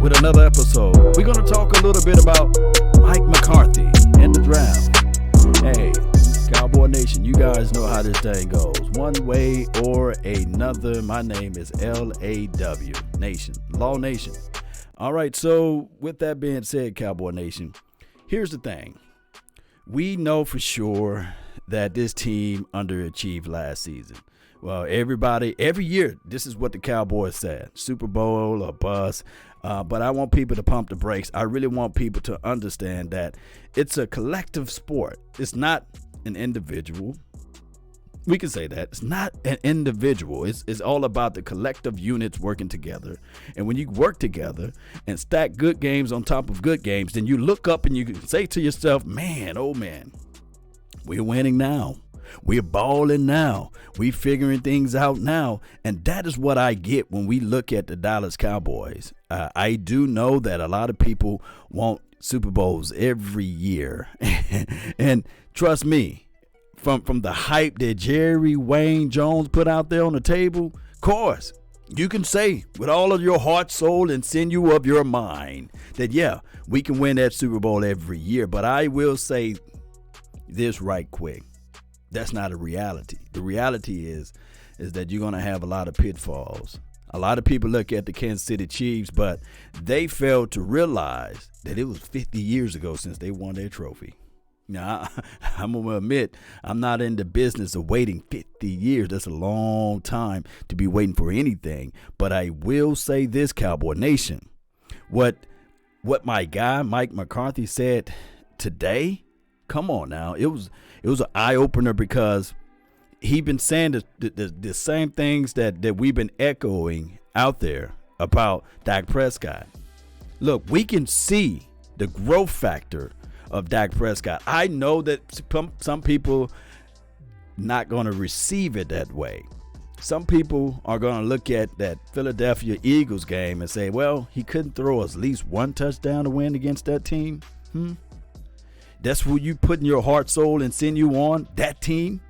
with another episode. We're going to talk a little bit about Mike McCarthy and the draft. Hey, Cowboy Nation, you guys know how this thing goes. One way or another. My name is LAW Nation, Law Nation. All right, so with that being said, Cowboy Nation, here's the thing. We know for sure that this team underachieved last season. Well, every year, this is what the Cowboys said, Super Bowl or bust. But I want people to pump the brakes. I really want people to understand that it's a collective sport. It's not an individual. We can say that. It's not an individual. It's all about the collective units working together. And when you work together and stack good games on top of good games, then you look up and you can say to yourself, man, oh man, we're winning now. We're balling now. We're figuring things out now. And that is what I get when we look at the Dallas Cowboys. I do know that a lot of people want Super Bowls every year. And trust me, from the hype that Jerry Wayne Jones put out there on the table, of course, you can say with all of your heart, soul, and sinew of your mind that, yeah, we can win that Super Bowl every year. But I will say this right quick. That's not a reality. The reality is that you're going to have a lot of pitfalls. A lot of people look at the Kansas City Chiefs, but they failed to realize that it was 50 years ago since they won their trophy. Now, I'm going to admit, I'm not in the business of waiting 50 years. That's a long time to be waiting for anything. But I will say this, Cowboy Nation. What my guy, Mike McCarthy, said today, come on now. It was an eye-opener because he been saying the same things that we've been echoing out there about Dak Prescott. Look, we can see the growth factor of Dak Prescott. I know that some people not going to receive it that way. Some people are going to look at that Philadelphia Eagles game and say, well, he couldn't throw at least one touchdown to win against that team. That's who you putting your heart, soul, and sinew on, that team.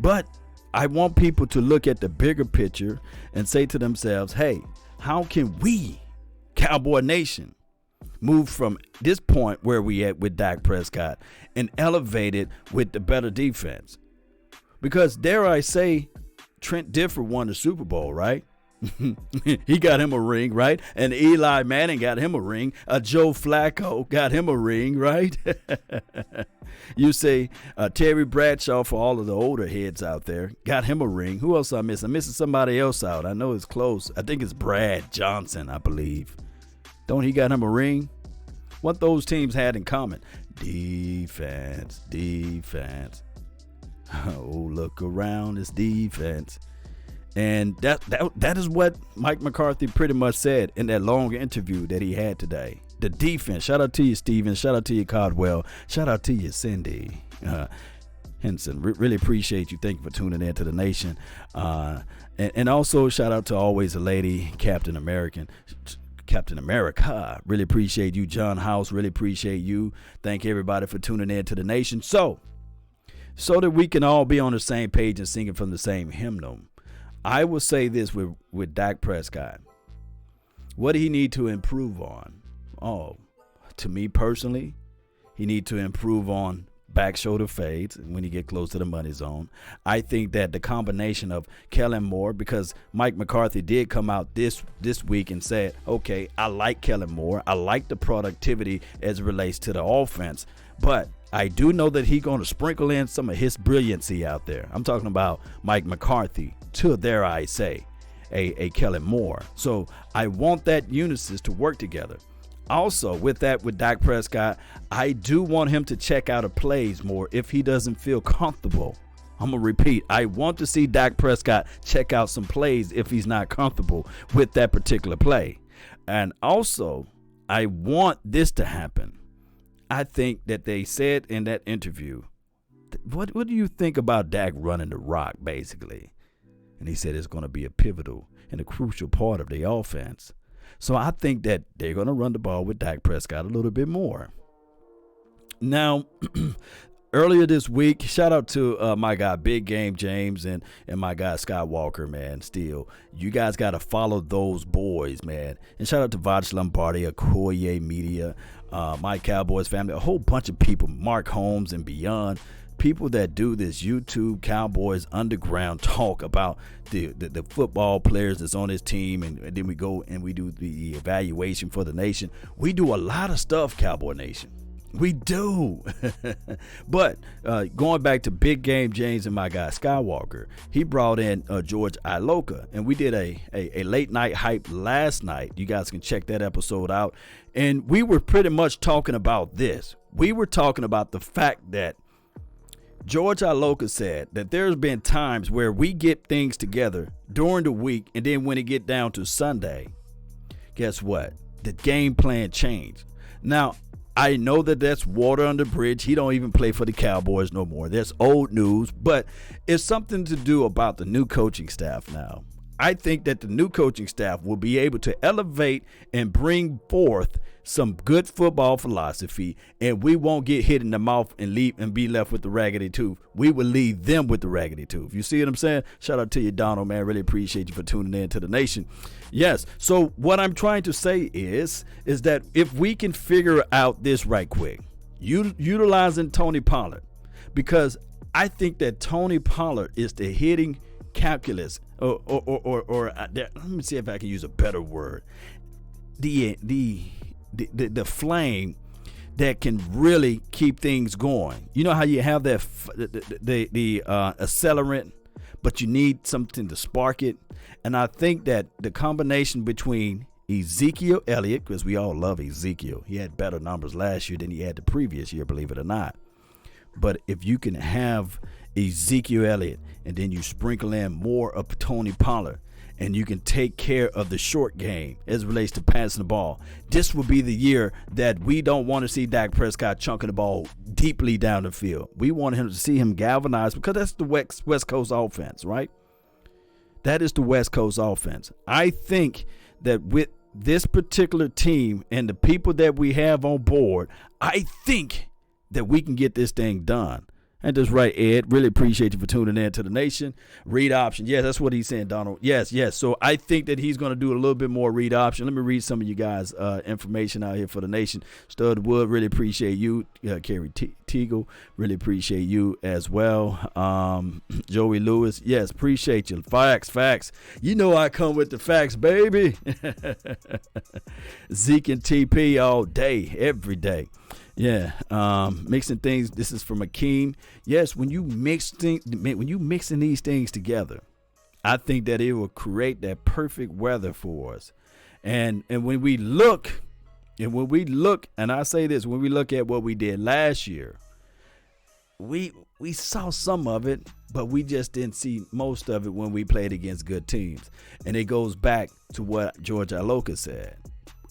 But I want people to look at the bigger picture and say to themselves, hey, how can we, Cowboy Nation, move from this point where we at with Dak Prescott and elevate it with the better defense? Because dare I say, Trent Dilfer won the Super Bowl, right? He got him a ring, right? And Eli Manning got him a ring. Joe Flacco got him a ring, right? You say Terry Bradshaw, for all of the older heads out there, got him a ring. Who else I miss? I'm missing somebody else out. I know it's close. I think it's Brad Johnson, I believe. Don't he got him a ring? What those teams had in common? Defense. Oh, look around, it's defense. And that is what Mike McCarthy pretty much said in that long interview that he had today. The defense. Shout out to you, Steven. Shout out to you, Caldwell. Shout out to you, Cindy Henson. Really appreciate you. Thank you for tuning in to the nation. And also shout out to always a lady, Captain America. Really appreciate you, John House. Really appreciate you. Thank everybody for tuning in to the nation. So that we can all be on the same page and singing from the same hymnal. I will say this with Dak Prescott. What do he need to improve on? Oh, to me personally, he need to improve on back shoulder fades when you get close to the money zone. I think that the combination of Kellen Moore, because Mike McCarthy did come out this week and said, okay, I like Kellen Moore. I like the productivity as it relates to the offense. But I do know that he's going to sprinkle in some of his brilliancy out there. I'm talking about Mike McCarthy to, dare I say, a Kellen Moore. So I want that unison to work together. Also, with Dak Prescott, I do want him to check out of plays more if he doesn't feel comfortable. I'm going to repeat. I want to see Dak Prescott check out some plays if he's not comfortable with that particular play. And also, I want this to happen. I think that they said in that interview, what do you think about Dak running the rock, basically? And he said it's going to be a pivotal and a crucial part of the offense. So I think that they're going to run the ball with Dak Prescott a little bit more. Now, earlier this week, shout out to my guy Big Game James and my guy Scott Walker, man. Still, you guys got to follow those boys, man. And shout out to Vaj Lombardi, Okoye Media, my Cowboys family, a whole bunch of people, Mark Holmes and beyond. People that do this YouTube Cowboys underground talk about the football players that's on this team, and then we go and we do the evaluation for the nation. We do a lot of stuff, Cowboy Nation. We do. But going back to Big Game James and my guy Skywalker, he brought in George Iloka, and we did a late night hype last night. You guys can check that episode out. And we were pretty much talking about this. We were talking about the fact that George Iloka said that there's been times where we get things together during the week, and then when it get down to Sunday, guess what? The game plan changed. Now, I know that that's water under the bridge. He don't even play for the Cowboys no more. That's old news, but it's something to do about the new coaching staff now. I think that the new coaching staff will be able to elevate and bring forth some good football philosophy, and we won't get hit in the mouth and leave and be left with the raggedy tooth. We will leave them with the raggedy tooth. You see what I'm saying? Shout out to you, Donald, man. Really appreciate you for tuning in to the nation. Yes. So what I'm trying to say is that if we can figure out this right quick, utilizing Tony Pollard, because I think that Tony Pollard is the hitting calculus, or let me see if I can use a better word. The flame that can really keep things going. You know how you have that the accelerant, but you need something to spark it. And I think that the combination between Ezekiel Elliott, because we all love Ezekiel, he had better numbers last year than he had the previous year, believe it or not. But if you can have Ezekiel Elliott and then you sprinkle in more of Tony Pollard, and you can take care of the short game as it relates to passing the ball, this will be the year that we don't want to see Dak Prescott chunking the ball deeply down the field. We want him to see him galvanized, because that's the West Coast offense, right? That is the West Coast offense. I think that with this particular team and the people that we have on board, I think that we can get this thing done. And that's right, Ed. Really appreciate you for tuning in to the nation. Read option. Yes, that's what he's saying, Donald. Yes. So I think that he's going to do a little bit more read option. Let me read some of you guys' information out here for the nation. Stud Wood, really appreciate you. Kerry Teagle, really appreciate you as well. Joey Lewis, yes, appreciate you. Facts. You know I come with the facts, baby. Zeke and TP all day, every day. Yeah, mixing things. This is from Akeem. Yes, when you mixing these things together, I think that it will create that perfect weather for us. And when we look, and I say this, when we look at what we did last year, we saw some of it, but we just didn't see most of it when we played against good teams. And it goes back to what George Iloka said.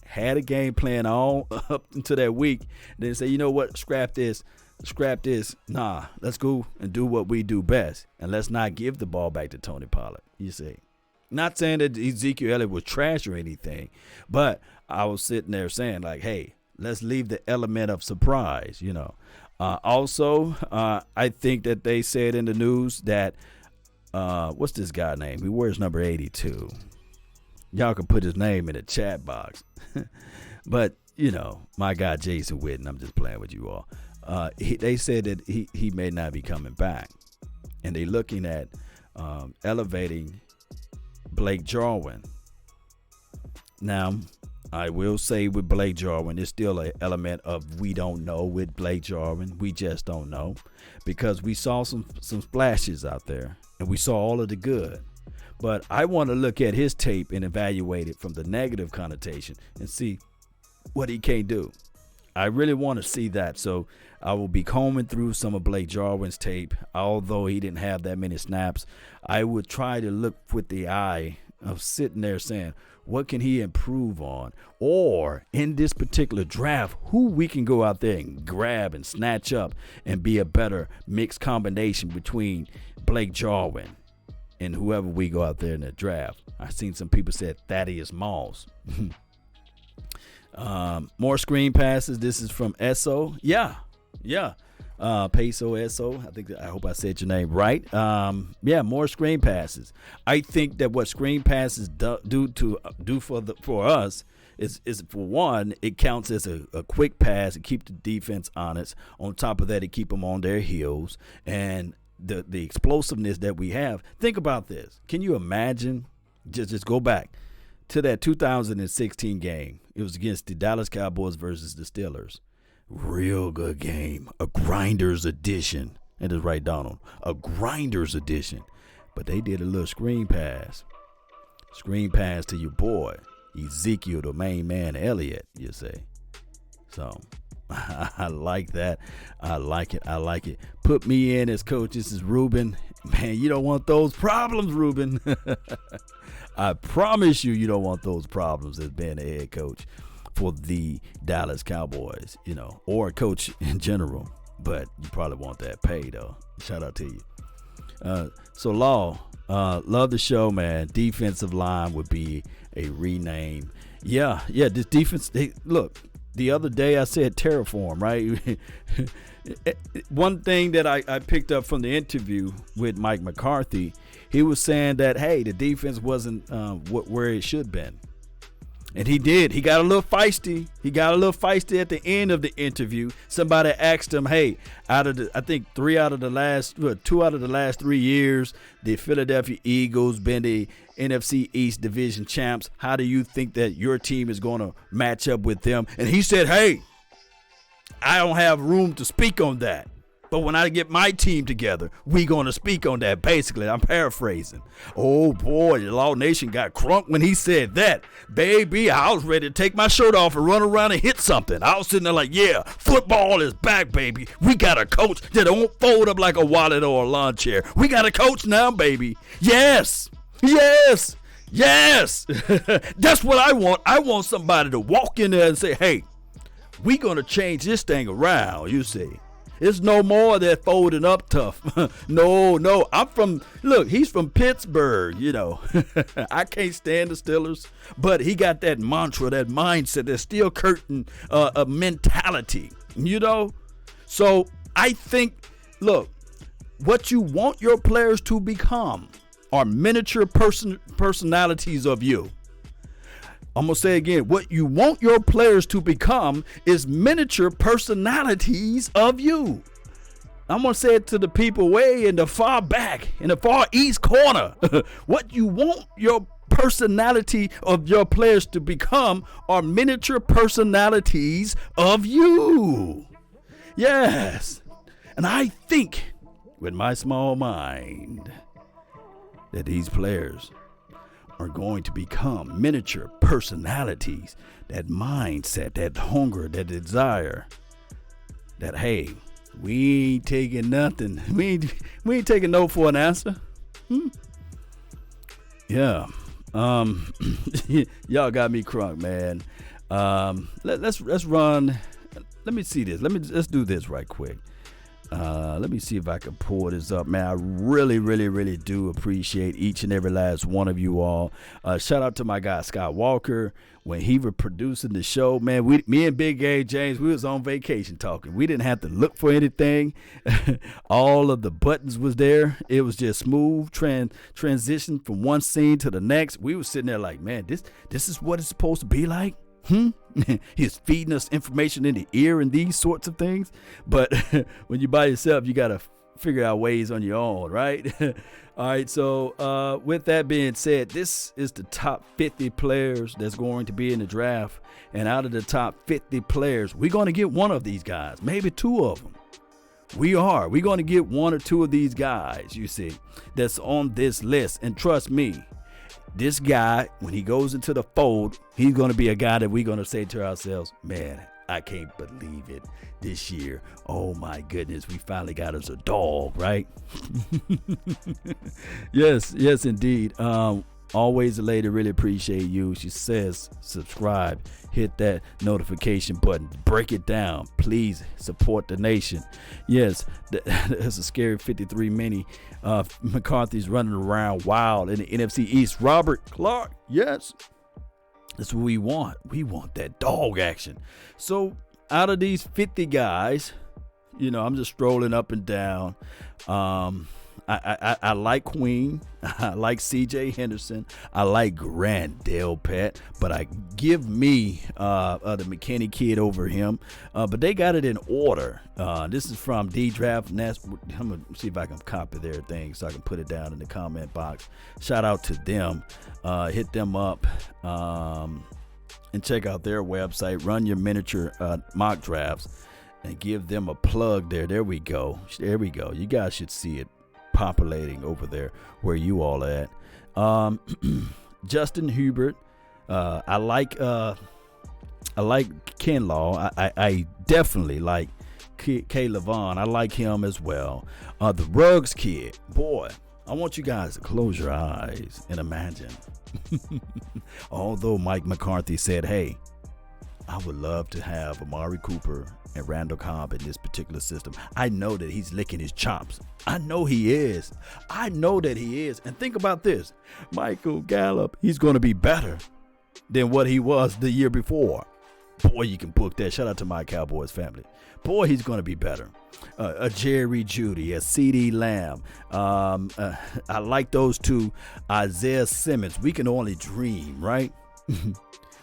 Had a game plan all up until that week, then say, you know what, scrap this. Nah, let's go and do what we do best, and let's not give the ball back to Tony Pollard. You see, not saying that Ezekiel Elliott was trash or anything, but I was sitting there saying, like, hey, let's leave the element of surprise, you know. Also, I think that they said in the news that what's this guy name? He wears number 82. Y'all can put his name in the chat box. But, you know, my guy Jason Witten, I'm just playing with you all. They said that he may not be coming back. And they're looking at elevating Blake Jarwin. Now, I will say with Blake Jarwin, there's still an element of we don't know with Blake Jarwin. We just don't know. Because we saw some splashes out there. And we saw all of the good. But I want to look at his tape and evaluate it from the negative connotation and see what he can do. I really want to see that. So I will be combing through some of Blake Jarwin's tape. Although he didn't have that many snaps, I would try to look with the eye of sitting there saying, what can he improve on? Or in this particular draft, who we can go out there and grab and snatch up and be a better mixed combination between Blake Jarwin and whoever we go out there in the draft. I've seen some people say Thaddeus Moss. More screen passes. This is from Esso. Yeah. Peso Eso. I hope I said your name right. More screen passes. I think that what screen passes do for us is for one, it counts as a quick pass to keep the defense honest. On top of that, it keep them on their heels, and the explosiveness that we have. Think about this. Can you imagine? Just go back to that 2016 game. It was against the Dallas Cowboys versus the Steelers. Real good game. A grinder's edition. And it's right, Donald. A grinder's edition. But they did a little screen pass. Screen pass to your boy, Ezekiel, the main man, Elliott, you say. So, I like that. I like it. Put me in as coach. This is Ruben. Man, you don't want those problems, Ruben. I promise you don't want those problems as being a head coach for the Dallas Cowboys, or a coach in general. But you probably want that pay, though. Shout out to you. So, Law, love the show, man. Defensive line would be a rename. Yeah, this defense, look, the other day I said terraform, right? One thing that I picked up from the interview with Mike McCarthy, he was saying that, hey, the defense wasn't where it should have been. And he did. He got a little feisty. At the end of the interview. Somebody asked him, hey, I think 2 out of the last 3 years, the Philadelphia Eagles been the NFC East Division champs. How do you think that your team is going to match up with them? And he said, hey, I don't have room to speak on that. But when I get my team together, we going to speak on that. Basically, I'm paraphrasing. Oh, boy, the Law Nation got crunk when he said that. Baby, I was ready to take my shirt off and run around and hit something. I was sitting there like, yeah, football is back, baby. We got a coach that don't fold up like a wallet or a lawn chair. We got a coach now, baby. Yes. That's what I want. I want somebody to walk in there and say, hey, we going to change this thing around, you see. It's no more of that folding up tough. No. He's from Pittsburgh, I can't stand the Steelers, but he got that mantra, that mindset, that steel curtain mentality, So I think, look, what you want your players to become are miniature personalities of you. I'm going to say again, what you want your players to become is miniature personalities of you. I'm going to say it to the people way in the far back, in the far east corner. What you want your personality of your players to become are miniature personalities of you. Yes. And I think with my small mind that these players are going to become miniature personalities, that mindset, that hunger, that desire, that, hey, we ain't taking nothing. We ain't taking no for an answer. Yeah. Y'all got me crunk, man. Let's run. Let me see this. Let's do this right quick. Let me see if I can pull this up, man. I really do appreciate each and every last one of you all. Shout out to my guy Scott Walker. When he was producing the show, man, me and Big A James, we was on vacation talking. We didn't have to look for anything. All of the buttons was there. It was just smooth transition from one scene to the next. We was sitting there like, man, this is what it's supposed to be like. He's feeding us information in the ear and these sorts of things. But when you're by yourself, you got to figure out ways on your own, right? All right, so with that being said, this is the top 50 players that's going to be in the draft. And out of the top 50 players, we're going to get one of these guys, maybe two of them. We're going to get one or two of these guys, you see, that's on this list. And trust me, this guy, when he goes into the fold, he's going to be a guy that we're going to say to ourselves, man, I can't believe it this year. Oh, my goodness. We finally got us a dog, right? Yes, indeed. Always a lady, really appreciate you. She says subscribe, hit that notification button, break it down. Please support the nation. Yes, that's a scary 53 mini. McCarthy's running around wild in the NFC East. Robert Clark, yes. That's what we want. We want that dog action. So out of these 50 guys, I'm just strolling up and down. I like Queen. I like C.J. Henderson. I like Grant Delpit. But I give me the McKinney kid over him. But they got it in order. This is from D-Draft. I'm going to see if I can copy their thing so I can put it down in the comment box. Shout out to them. Hit them up. And check out their website. Run your miniature mock drafts. And give them a plug there. There we go. You guys should see it populating over there where you all at. Justin Hubert. I like Kinlaw. I definitely like Caleb Vaughn. I like him as well. The Ruggs kid. Boy, I want you guys to close your eyes and imagine. Although Mike McCarthy said, hey, I would love to have Amari Cooper and Randall Cobb in this particular system. I know that he's licking his chops. I know he is. And think about this. Michael Gallup, he's going to be better than what he was the year before. Boy, you can book that. Shout out to my Cowboys family. Boy, he's going to be better. A Jerry Jeudy, a CeeDee Lamb. I like those two. Isaiah Simmons. We can only dream, right?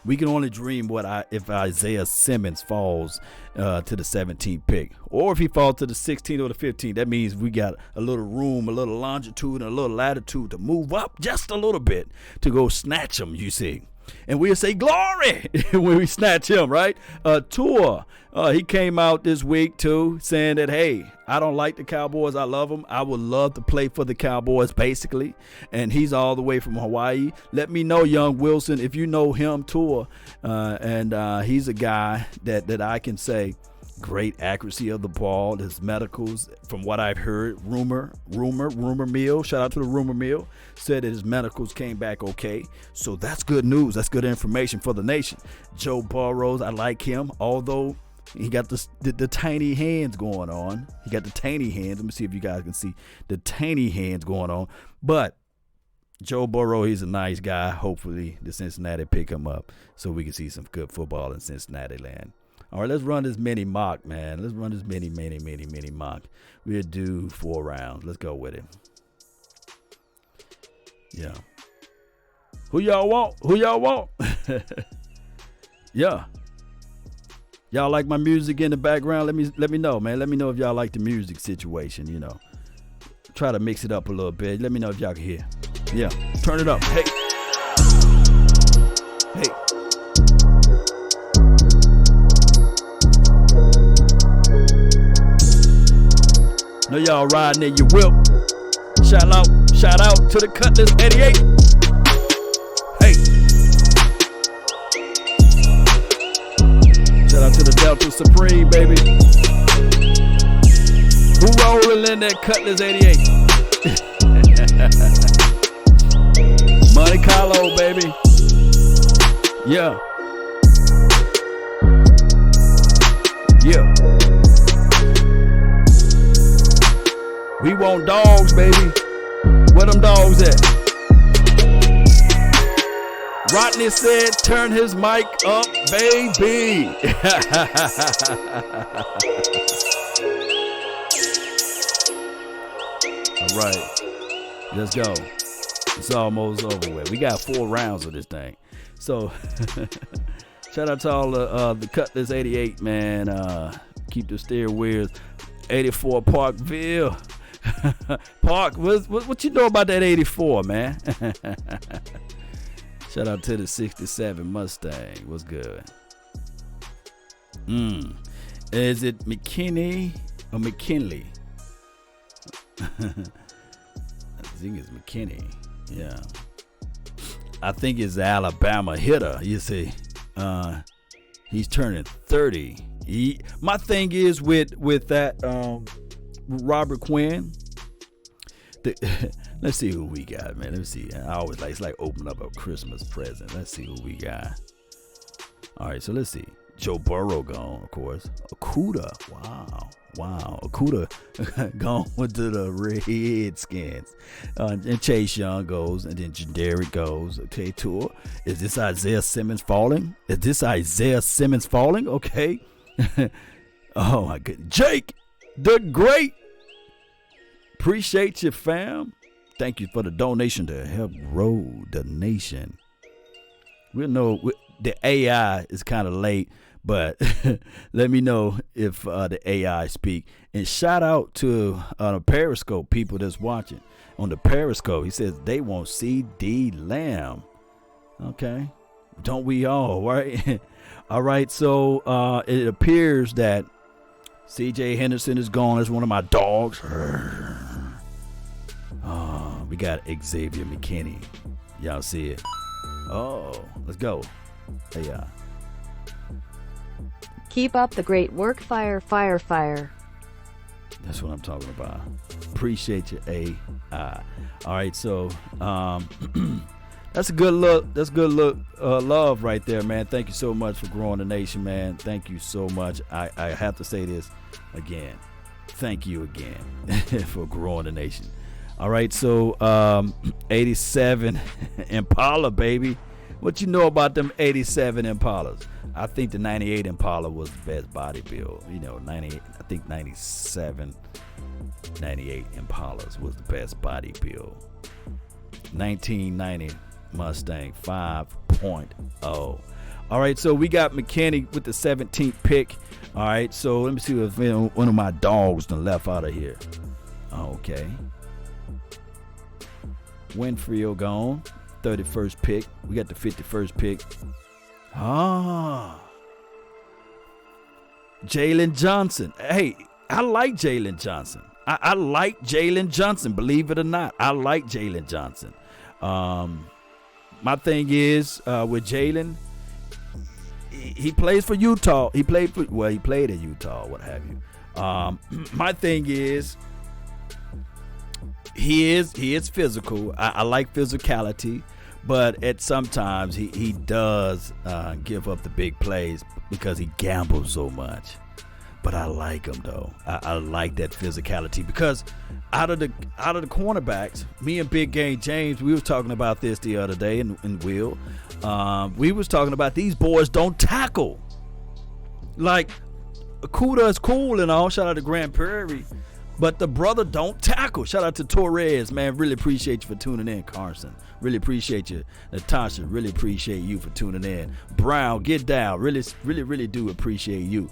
We can only dream if Isaiah Simmons falls to the 17th pick. Or if he falls to the 16th or the 15th. That means we got a little room, a little longitude, and a little latitude to move up just a little bit to go snatch him, you see. And we'll say glory when we snatch him, right? Tua, he came out this week too saying that, hey, I don't like the Cowboys. I love them. I would love to play for the Cowboys, basically. And he's all the way from Hawaii. Let me know, young Wilson, if you know him, Tua. And he's a guy that I can say great accuracy of the ball. His medicals, from what I've heard, rumor mill, shout out to the rumor mill, said that his medicals came back okay. So that's good news. That's good information for the nation. Joe Burrows, I like him, although he got the tiny hands going on. He got the tiny hands. Let me see if you guys can see the tiny hands going on. But Joe Burrow, he's a nice guy. Hopefully the Cincinnati pick him up so we can see some good football in Cincinnati land. All right, let's run this mini mock, man. Let's run this mini mock. We'll do 4 rounds. Let's go with it. Yeah. Who y'all want? Yeah. Y'all like my music in the background? Let me know, man. Let me know if y'all like the music situation, Try to mix it up a little bit. Let me know if y'all can hear. Yeah. Turn it up. Hey. Hey. Know y'all riding in your whip. Shout out to the Cutlass 88. Hey. Shout out to the Delta Supreme, baby. Who rolling in that Cutlass 88? Monte Carlo, baby. Yeah. Yeah. We want dogs, baby. Where them dogs at? Rodney said, turn his mic up, baby. All right. Let's go. It's almost over with. We got 4 rounds of this thing. So, shout out to all the Cutlass 88, man. Keep the steering wheels. 84 Parkville. Park, what you know about that 84, man? Shout out to the 67 Mustang. What's good? Is it McKinney or McKinley? I think it's McKinney. Yeah. I think it's the Alabama hitter, you see. He's turning 30. My thing is with that Robert Quinn. Let's see who we got, man. Let's see. I always it's like opening up a Christmas present. Let's see who we got. All right, so let's see. Joe Burrow gone, of course. Okuda, wow. Okuda gone to the Redskins. And Chase Young goes, and then Jadarius goes. Okay, Tour. Is this Isaiah Simmons falling? Okay. Oh my goodness. Jake. the great. Appreciate you, fam. Thank you for the donation to help grow the nation. We know the AI is kind of late, but let me know if the AI speak. And shout out to the Periscope people that's watching. On the Periscope, he says they want CD Lamb. Okay. Don't we all, right? All right, so it appears that CJ Henderson is gone as one of my dogs. Oh, we got Xavier McKinney. Y'all see it? Oh, let's go. Hey, Keep up the great work, fire. That's what I'm talking about. Appreciate you, AI. All right, so that's a good look. That's good look. Love right there, man. Thank you so much for growing the nation, man. Thank you so much. I have to say this again. Thank you again for growing the nation. All right, so 87 Impala, baby. What you know about them 87 Impalas? I think the 98 Impala was the best body build. 98. I think 97, 98 Impalas was the best body build. 1990 Mustang 5.0. All right, so we got McKinney with the 17th pick. All right, so let me see if one of my dogs done left out of here. Okay. Winfield gone. 31st pick. We got the 51st pick. Jalen Johnson. Hey, I like Jalen Johnson. I like Jalen Johnson. Believe it or not, I like Jalen Johnson. My thing is with Jalen, he plays for Utah. He played at Utah, what have you. My thing is, he is physical. I like physicality, but at sometimes he does give up the big plays because he gambles so much. But I like him though. I like that physicality because out of the cornerbacks, me and Big Game James, we was talking about this the other day, and Will, we was talking about these boys don't tackle. Like Kuda is cool and all. Shout out to Grand Prairie. But the brother don't tackle. Shout out to Torres, man. Really appreciate you for tuning in, Carson. Really appreciate you, Natasha. Really appreciate you for tuning in. Brown, get down. Really do appreciate you.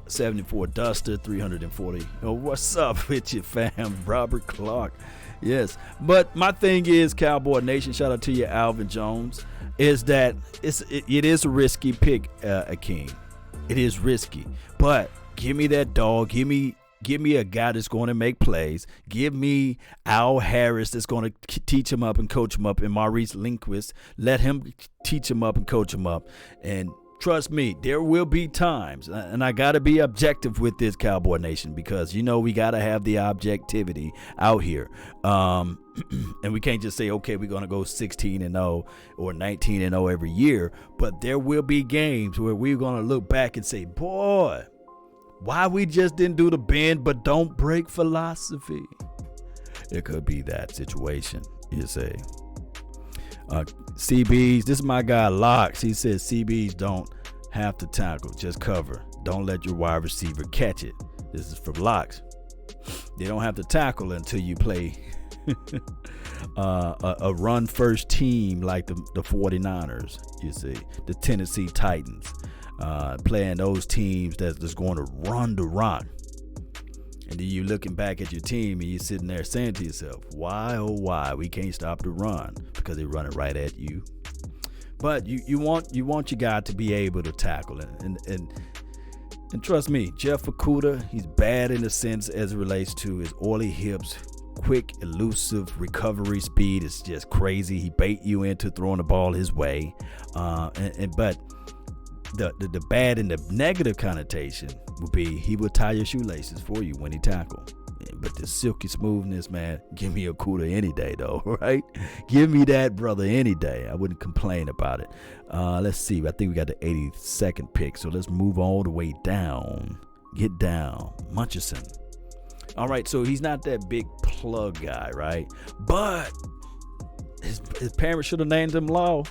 74 Duster, 340. Oh, what's up with you, fam? Robert Clark. Yes. But my thing is, Cowboy Nation, shout out to you, Alvin Jones, is that it is a risky pick, King. It is risky. But give me that dog. Give me a guy that's going to make plays. Give me Al Harris that's going to teach him up and coach him up. And Maurice Lindquist, let him teach him up and coach him up. And trust me, there will be times, and I got to be objective with this, Cowboy Nation, because, we got to have the objectivity out here. And we can't just say, okay, we're going to go 16-0 or 19-0 every year. But there will be games where we're going to look back and say, boy, why we just didn't do the bend but don't break philosophy. It could be that situation, you say. CBs, this is my guy Locks. He says CBs don't have to tackle, just cover. Don't let your wide receiver catch it. This is from Locks. They don't have to tackle until you play a run first team like the 49ers, you see, the Tennessee Titans. Playing those teams that's just going to run the rock. And then you looking back at your team and you're sitting there saying to yourself, why, oh why, we can't stop the run? Because they're running right at you. But you want your guy to be able to tackle. And trust me, Jeff Okudah, he's bad in the sense as it relates to his oily hips, quick, elusive recovery speed is just crazy. He bait you into throwing the ball his way. But the bad and the negative connotation would be he would tie your shoelaces for you when he tackle. But the silky smoothness, man, give me a Okudah any day, though, right? Give me that, brother, any day. I wouldn't complain about it. Let's see. I think we got the 82nd pick, so let's move all the way down. Get down. Muncherson. All right, so he's not that big plug guy, right? But his parents should have named him Law.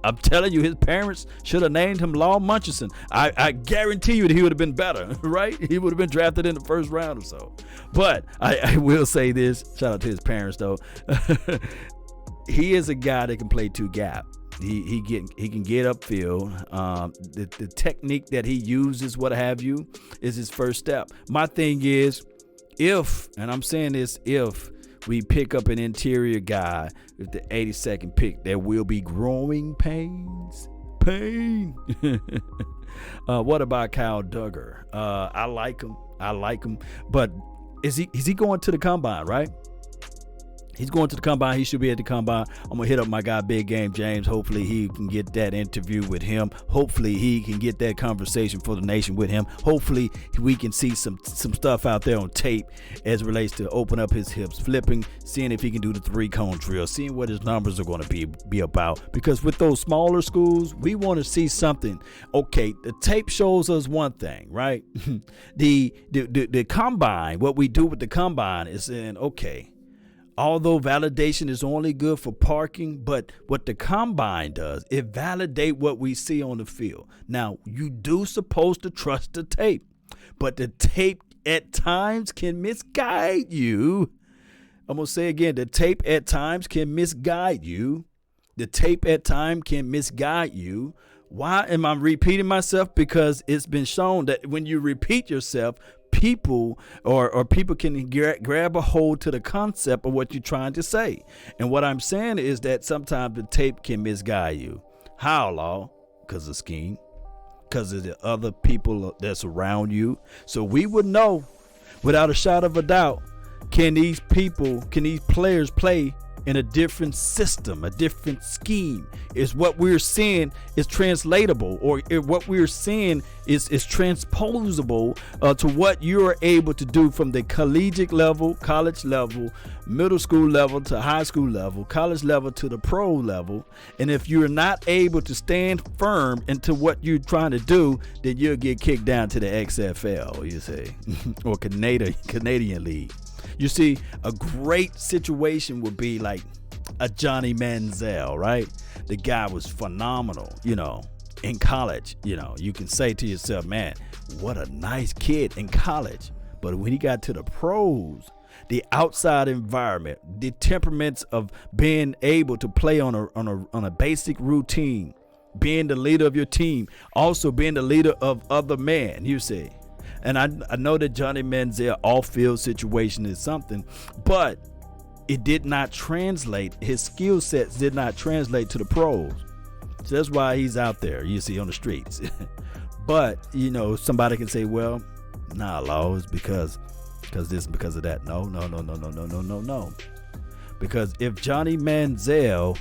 I'm telling you, his parents should have named him Law Muncherson. I guarantee you that he would have been better, right? He would have been drafted in the first round or so. But I will say this. Shout out to his parents, though. He is a guy that can play two gap. He can get upfield. The technique that he uses, what have you, is his first step. My thing is, if we pick up an interior guy with the 82nd pick, there will be growing pains. What about Kyle Duggar? I like him, but is he going to the combine, right? He's going to the combine. He should be at the combine. I'm going to hit up my guy, Big Game James. Hopefully he can get that interview with him. Hopefully he can get that conversation for the nation with him. Hopefully we can see some stuff out there on tape as it relates to open up his hips, flipping, seeing if he can do the 3-cone drill, seeing what his numbers are going to be about. Because with those smaller schools, we want to see something. Okay, the tape shows us one thing, right? the combine, what we do with the combine is saying, okay, although validation is only good for parking, but what the combine does, it validates what we see on the field. Now, you do supposed to trust the tape, but the tape at times can misguide you. I'm going to say again, the tape at times can misguide you. The tape at times can misguide you. Why am I repeating myself? Because it's been shown that when you repeat yourself, people can grab a hold to the concept of what you're trying to say. And what I'm saying is that sometimes the tape can misguide you. How, Law? Because of scheme, because of the other people that's around you. So we would know without a shadow of a doubt, can these players play in a different system, a different scheme? Is what we're seeing is translatable, or what we're seeing is transposable to what you're able to do from the collegiate level, college level, middle school level to high school level, college level to the pro level. And if you're not able to stand firm into what you're trying to do, then you'll get kicked down to the XFL, you say, or Canadian League. You see, a great situation would be like a Johnny Manziel, right? The guy was phenomenal, in college. You can say to yourself, man, what a nice kid in college. But when he got to the pros, the outside environment, the temperaments of being able to play on a basic routine, being the leader of your team, also being the leader of other men, you see. And I know that Johnny Manziel off-field situation is something, but it did not translate. His skill sets did not translate to the pros. So that's why he's out there, you see, on the streets. But, somebody can say, well, nah, Law, it's because this and because of that. No. Because if Johnny Manziel,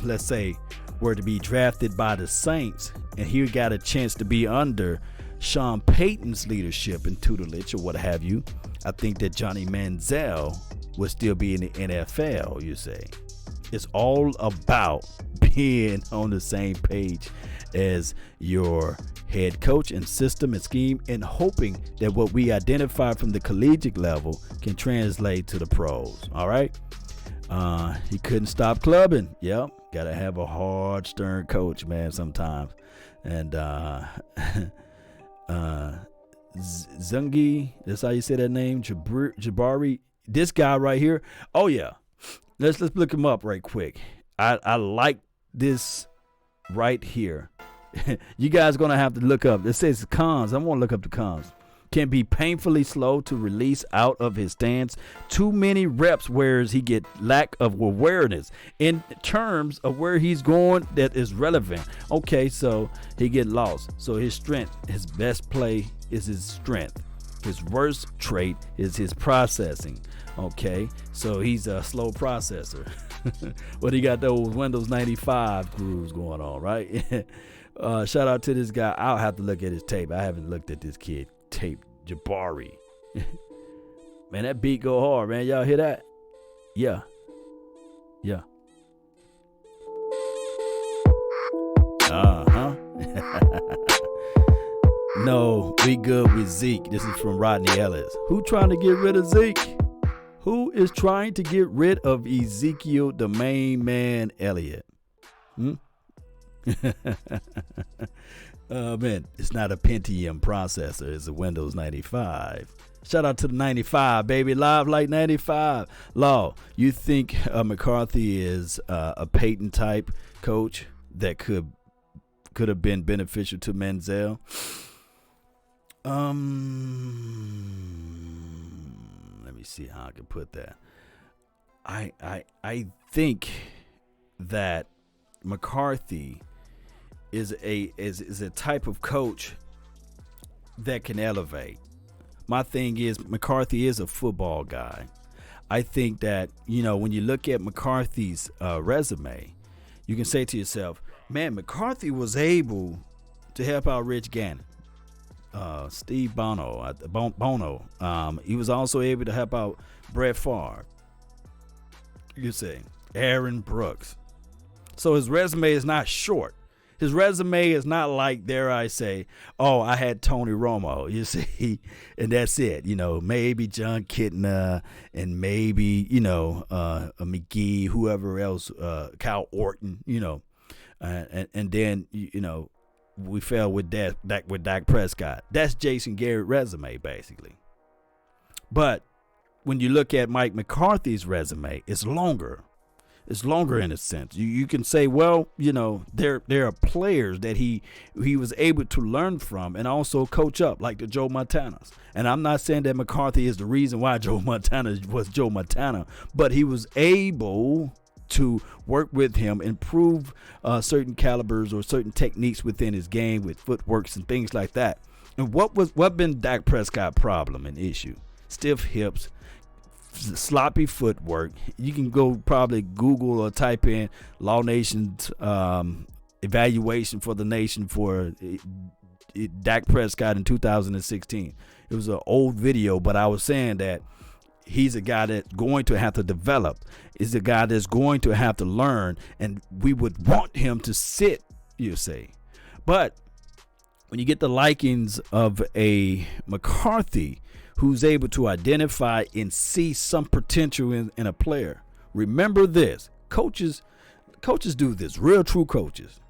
let's say, were to be drafted by the Saints and he got a chance to be under Sean Payton's leadership and tutelage or what have you, I think that Johnny Manziel would still be in the NFL, you say. It's all about being on the same page as your head coach and system and scheme, and hoping that what we identify from the collegiate level can translate to the pros. All right. He couldn't stop clubbing. Yep. Got to have a hard, stern coach, man, sometimes. And Zungi, that's how you say that name, Jabari, this guy right here. Oh yeah, let's look him up right quick. I like this right here. You guys gonna have to look up. It says cons. I want to look up the cons. Can be painfully slow to release out of his stance. Too many reps whereas he get lack of awareness in terms of where he's going that is relevant. Okay, so he get lost. So his strength, his best play is his strength. His worst trait is his processing. Okay, so he's a slow processor. But he got those Windows 95 grooves going on, right? Shout out to this guy. I'll have to look at his tape. I haven't looked at this kid tape. Jabari. Man, that beat go hard, man. Y'all hear that? Yeah. Uh-huh. No, we good with Zeke. This is from Rodney Ellis. Who trying to get rid of Zeke? Who is trying to get rid of Ezekiel, the main man, Elliott? Man, it's not a Pentium processor. It's a Windows 95. Shout out to the 95, baby. Live like 95. Law, you think McCarthy is a Peyton type coach that could have been beneficial to Manziel? Let me see how I can put that. I think that McCarthy is a type of coach that can elevate. My thing is McCarthy is a football guy. I think that, when you look at McCarthy's resume, you can say to yourself, man, McCarthy was able to help out Rich Gannon, Steve Bono. He was also able to help out Brett Favre. You say Aaron Brooks. So his resume is not short. His resume is not like, dare I say, oh, I had Tony Romo, you see, and that's it. Maybe John Kitna and maybe, McGee, whoever else, Kyle Orton, and then, we fell with Dak Prescott. That's Jason Garrett's resume, basically. But when you look at Mike McCarthy's resume, it's longer. It's longer in a sense. You can say, well, there are players that he was able to learn from and also coach up, like the Joe Montanas. And I'm not saying that McCarthy is the reason why Joe Montana was Joe Montana, but he was able to work with him, improve certain calibers or certain techniques within his game with footworks and things like that. And what been Dak Prescott's problem and issue? Stiff hips, sloppy footwork. You can go probably Google or type in Law Nation's evaluation for the nation for Dak Prescott in 2016. It was an old video, but I was saying that he's a guy that's going to have to develop. He's a guy that's going to have to learn, and we would want him to sit, you say. But when you get the likings of a McCarthy who's able to identify and see some potential in a player, remember this. Coaches do this. Real true coaches.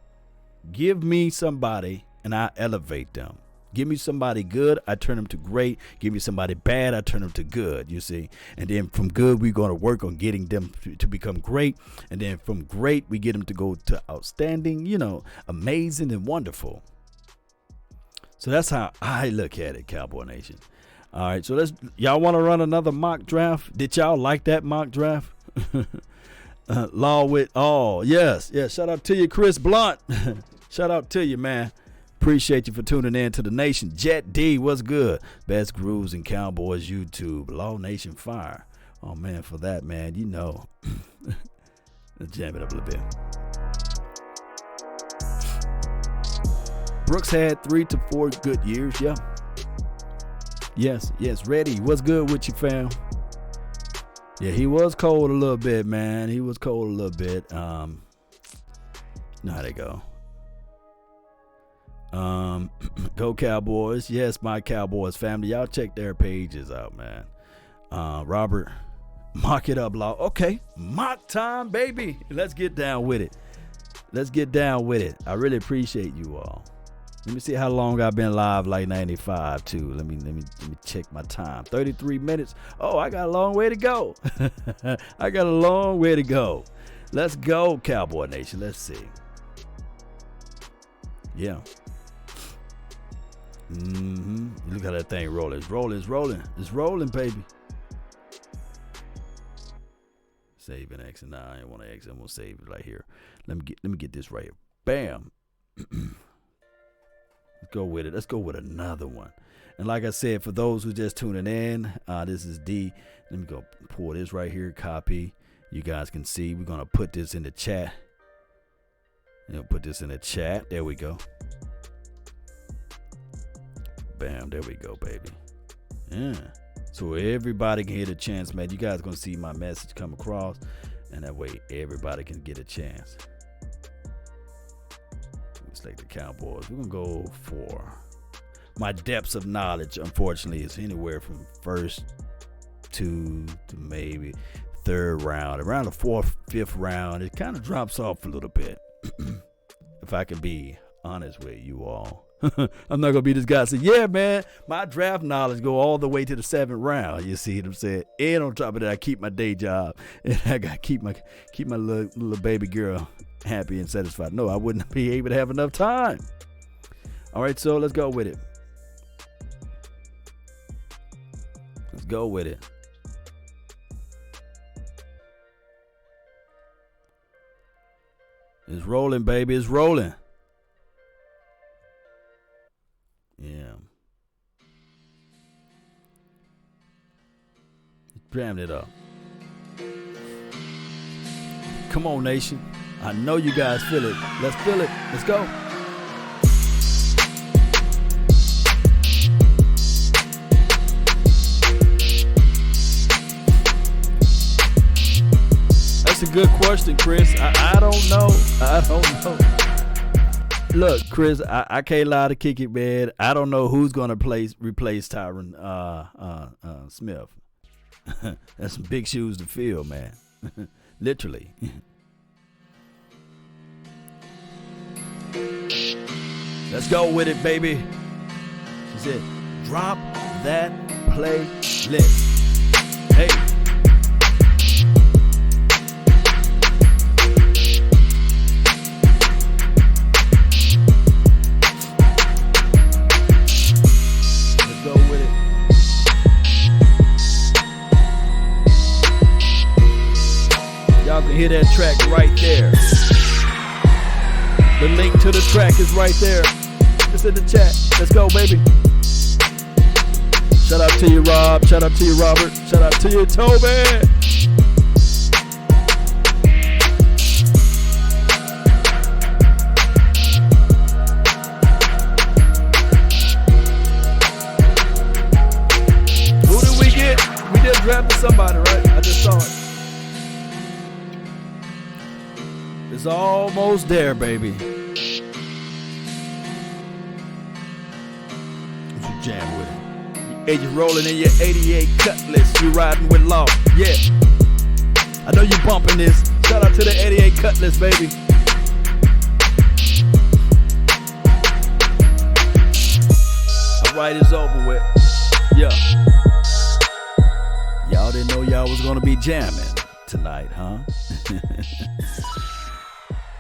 Give me somebody and I elevate them. Give me somebody good, I turn them to great. Give me somebody bad, I turn them to good, you see. And then from good, we're going to work on getting them to become great. And then from great, we get them to go to outstanding, amazing and wonderful. So that's how I look at it, Cowboy Nation. All right, so y'all want to run another mock draft? Did y'all like that mock draft? Law with all. Yes. Shout out to you, Chris Blunt. Shout out to you, man. Appreciate you for tuning in to the nation. Jet D, what's good? Best grooves in Cowboys YouTube. Law Nation Fire. Oh, man, for that, man, let's jam it up a little bit. Brooks had 3 to 4 good years, yeah. Yes, Reddy, what's good with you, fam? Yeah, he was cold a little bit, man. He was cold a little bit. You know how they go. Go Cowboys. Yes, my Cowboys family. Y'all check their pages out, man. Robert, mock it up, Law. Okay, mock time, baby. Let's get down with it. I really appreciate you all. Let me see how long I've been live, like 95 too. Let me check my time. 33 minutes. Oh, I got a long way to go. Let's go, Cowboy Nation. Let's see. Yeah. Look how that thing rolling. It's rolling, baby. Saving X and I want to X. I'm gonna save it right here. Let me get this right here. Bam. Let's go with it. Let's go with another one. And like I said, for those who just tuning in, this is D. Let me go pull this right here. Copy. You guys can see. We're gonna put this in the chat. There we go. Bam. There we go, baby. Yeah. So everybody can get a chance, man. You guys gonna see my message come across, and that way everybody can get a chance. It's like the Cowboys. We're gonna go for my depths of knowledge. Unfortunately, is anywhere from first to maybe third round. Around the fourth, fifth round, it kind of drops off a little bit. if I can be honest with you all. I'm not going to be this guy say, yeah, man, my draft knowledge go all the way to the 7th round. You see what I'm saying? And on top of that, I keep my day job. And I got to keep my little baby girl happy and satisfied. No, I wouldn't be able to have enough time. All right, so let's go with it. Let's go with it. It's rolling, baby. It's rolling. Yeah. Jammed it up. Come on, nation. I know you guys feel it. Let's feel it. Let's go. That's a good question, Chris. I don't know. I don't know. Look, Chris, I can't lie to kick it, man. I don't know who's going to replace Tyron Smith. That's some big shoes to fill, man. Literally. Let's go with it, baby. She said, drop that playlist. Hey. Y'all can hear that track right there. The link to the track is right there. It's in the chat. Let's go, baby. Shout out to you, Rob. Shout out to you, Robert. Shout out to you, Toby. Who did we get? We just drafted somebody, right? I just saw it. It's almost there, baby. You jam with it. Hey, you rolling in your 88 Cutlass. You riding with Law. Yeah. I know you bumping this. Shout out to the 88 Cutlass, baby. All right, it's over with. Yeah. Y'all didn't know y'all was going to be jamming tonight, huh?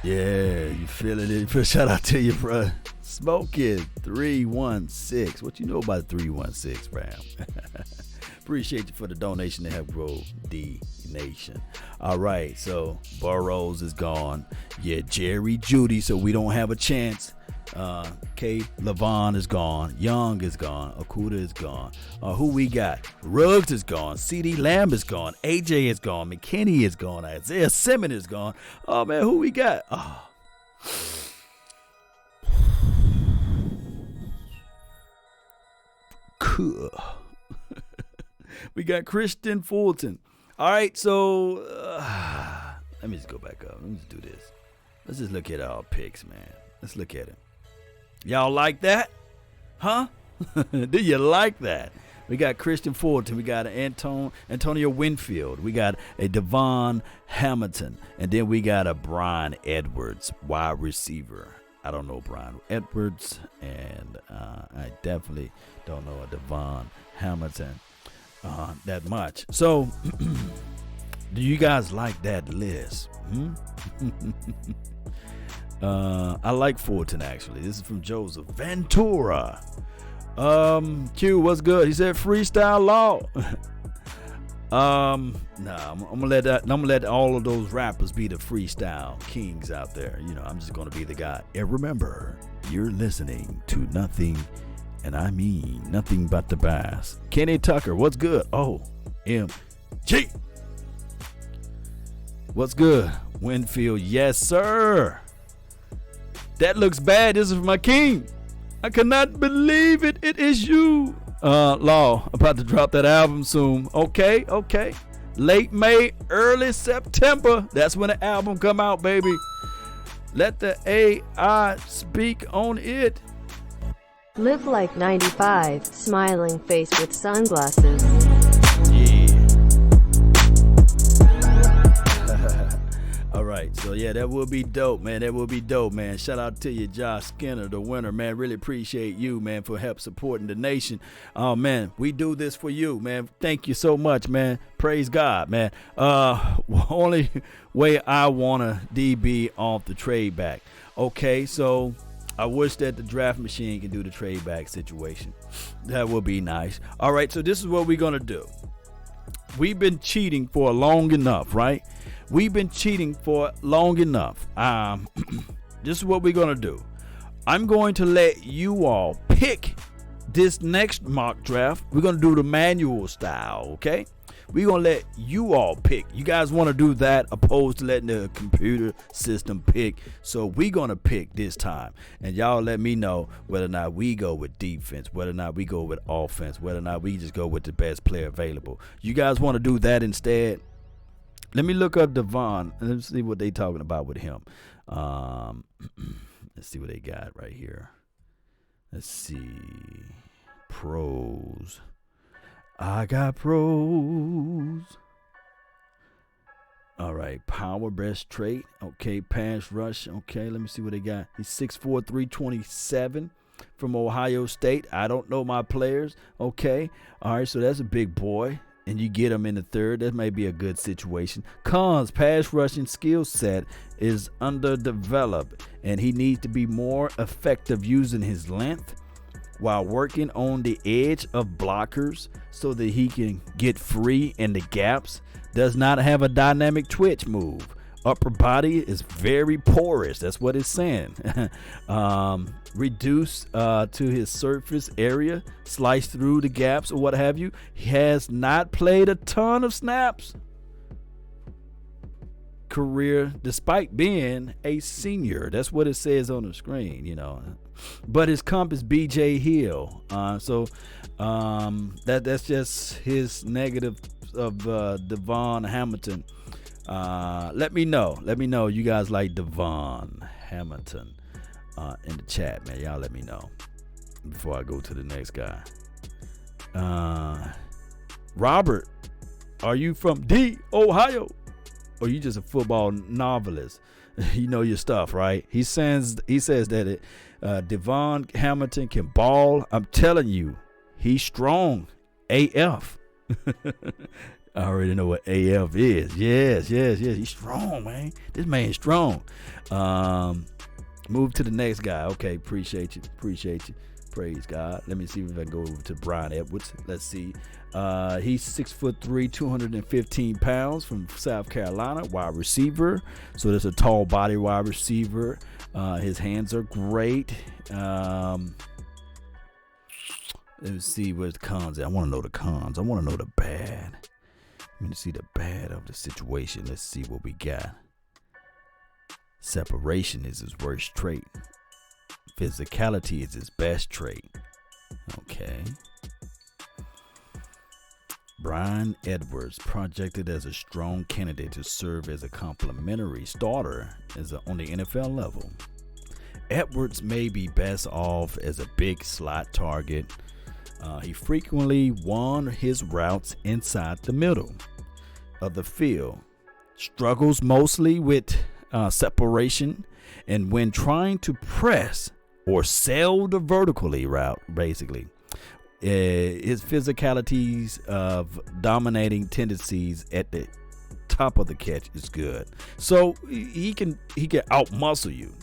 Yeah, you feeling it? Shout out to you, bro. Smoking 316. What you know about 316, fam? Appreciate you for the donation to help grow the nation. All right, so Burroughs is gone. Yeah, Jerry Judy, so we don't have a chance. K. Levon is gone. Young is gone. Okuda is gone. Who we got? Ruggs is gone. C.D. Lamb is gone. A.J. is gone. McKinney is gone. Isaiah Simmons is gone. Oh, man, who we got? Oh. Cool. We got Christian Fulton. All right, so let me just go back up. Let me just do this. Let's just look at our picks, man. Let's look at it. Y'all like that? Huh? Do you like that? We got Christian Fulton. We got Antonio Winfield. We got a Devon Hamilton. And then we got a Brian Edwards, wide receiver. I don't know Brian Edwards. And I definitely don't know a Devon Hamilton that much. So, do you guys like that list? I like Fulton, actually. This is from Joseph Ventura. Q, what's good? He said freestyle Law. I'm gonna let all of those rappers be the freestyle kings out there. You know, I'm just gonna be the guy. And remember, you're listening to nothing, and I mean nothing but the bass. Kenny Tucker, what's good? Oh, MG. What's good? Winfield, yes, sir. That looks bad. This is my king. I cannot believe it. It is you. Law, about to drop that album soon. Okay. Late May, early September. That's when the album come out, baby. Let the AI speak on it. Live like 95, smiling face with sunglasses. Yeah. All right. right. So, yeah, that will be dope, man. That will be dope, man. Shout out to you, Josh Skinner, the winner, man. Really appreciate you, man, for help supporting the nation. Oh, man, we do this for you, man. Thank you so much, man. Praise God, man. Only way I want a DB off the trade back. Okay, so I wish that the draft machine can do the trade back situation. That would be nice. All right, so this is what we're going to do. We've been cheating for long enough, right? We've been cheating for long enough. This is what we're going to do. I'm going to let you all pick this next mock draft. We're going to do the manual style, okay? We're going to let you all pick. You guys want to do that opposed to letting the computer system pick. So we're going to pick this time. And y'all let me know whether or not we go with defense, whether or not we go with offense, whether or not we just go with the best player available. You guys want to do that instead? Let me look up Devon and let's see what they talking about with him. Let's see what they got right here. Let's see. Pros. I got pros. All right. Power, best trait. Okay. Pass rush. Okay. Let me see what they got. He's 6'4", 327 from Ohio State. I don't know my players. Okay. All right. So that's a big boy. And you get him in the third. That may be a good situation. Cons, pass rushing skill set is underdeveloped. And he needs to be more effective using his length while working on the edge of blockers so that he can get free in the gaps. Does not have a dynamic twitch move. Upper body is very porous. That's what it's saying. Reduce to his surface area, slice through the gaps or what have you. He has not played a ton of snaps career despite being a senior. That's what it says on the screen, you know. But his comp is BJ Hill. That's just his negative of Devon Hamilton. Let me know you guys like Devon Hamilton in the chat, man. Y'all let me know before I go to the next guy. Robert, are you from Ohio? Or you just a football novelist? You know your stuff, right? He says that Devon Hamilton can ball. I'm telling you, he's strong. AF. I already know what AF is. Yes. He's strong, man. This man's strong. Move to the next guy. Okay, appreciate you. Praise God. Let me see if I can go over to Brian Edwards. Let's see. He's 6'3", 215 pounds from South Carolina, wide receiver. So that's a tall body wide receiver. His hands are great. Let me see where's the cons at. I want to know the cons. I want to know the bad. Let me see the bad of the situation. Let's see what we got. Separation is his worst trait. Physicality is his best trait. Okay. Brian Edwards, projected as a strong candidate to serve as a complimentary starter on the NFL level. Edwards may be best off as a big slot target. He frequently won his routes inside the middle of the field. Struggles mostly with separation and when trying to press or sail the vertically route, basically. His physicalities of dominating tendencies at the top of the catch is good. So he can out-muscle you.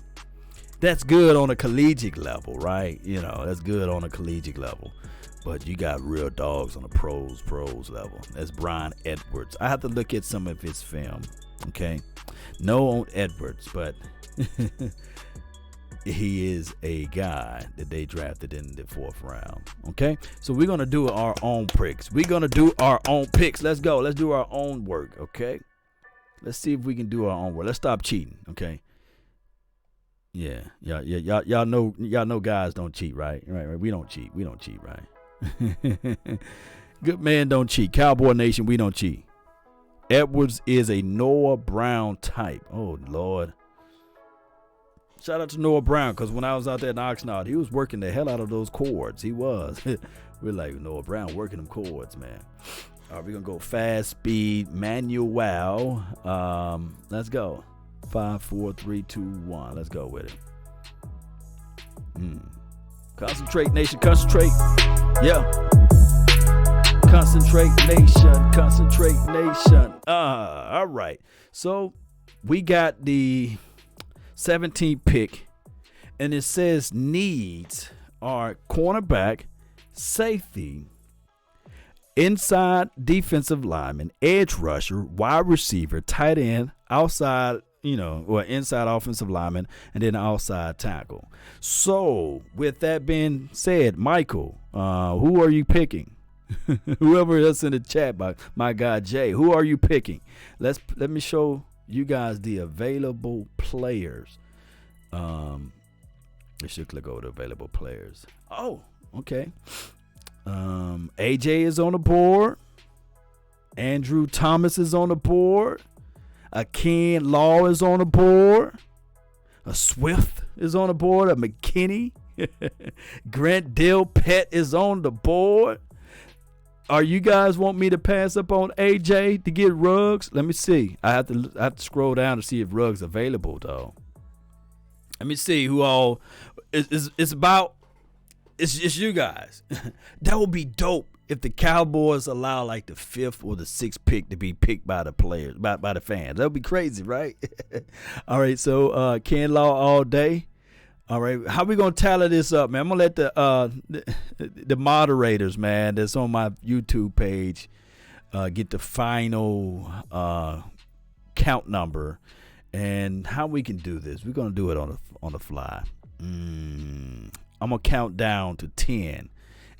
That's good on a collegiate level, right? You know, that's good on a collegiate level. But you got real dogs on a pros level. That's Brian Edwards. I have to look at some of his film, okay? No on Edwards, but he is a guy that they drafted in the 4th round, okay? So we're going to do our own picks. Let's go. Let's do our own work, okay? Let's see if we can do our own work. Let's stop cheating, okay? Yeah. Y'all know guys don't cheat, right? Right. We don't cheat, right? Good man don't cheat. Cowboy Nation, we don't cheat. Edwards is a Noah Brown type. Oh, Lord. Shout out to Noah Brown, because when I was out there in Oxnard, he was working the hell out of those chords. He was. We're like, Noah Brown working them chords, man. All right, we're going to go fast, speed, manual. Let's go. 5, 4, 3, 2, 1. Let's go with it. Concentrate, nation. Concentrate. Yeah. Concentrate, nation. Concentrate, nation. All right. So we got the 17th pick, and it says needs are cornerback, safety, inside defensive lineman, edge rusher, wide receiver, tight end, outside, or inside offensive lineman, and then outside tackle. So with that being said, Michael, who are you picking? Whoever else in the chat box, my guy Jay, who are you picking? Let me show you guys the available players. You should click over to available players. Oh, okay. AJ is on the board. Andrew Thomas is on the board. A Ken Law is on the board. A Swift is on the board. A McKinney. Grant Delpet is on the board. Are you guys want me to pass up on AJ to get Ruggs? Let me see. I have to scroll down to see if Ruggs available though. Let me see who all it's about. It's you guys. That would be dope if the Cowboys allow like the 5th or the 6th pick to be picked by the players, by the fans. That would be crazy, right? All right, so Ken Law all day. All right, how we gonna tally this up, man? I'm gonna let the moderators, man, that's on my YouTube page, get the final count number, and how we can do this. We're gonna do it on the fly. I'm gonna count down to 10,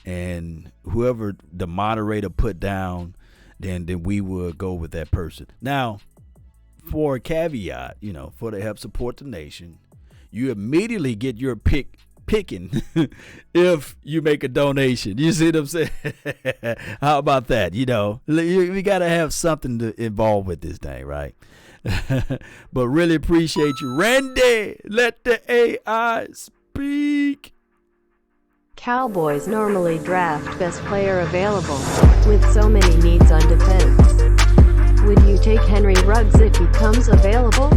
and whoever the moderator put down, then we will go with that person. Now, for a caveat, for to help support the nation, you immediately get your picking if you make a donation. You see what I'm saying? How about that? We got to have something to involve with this thing, right? But really appreciate you. Randy, let the AI speak. Cowboys normally draft best player available, with so many needs on defense. Would you take Henry Ruggs if he comes available?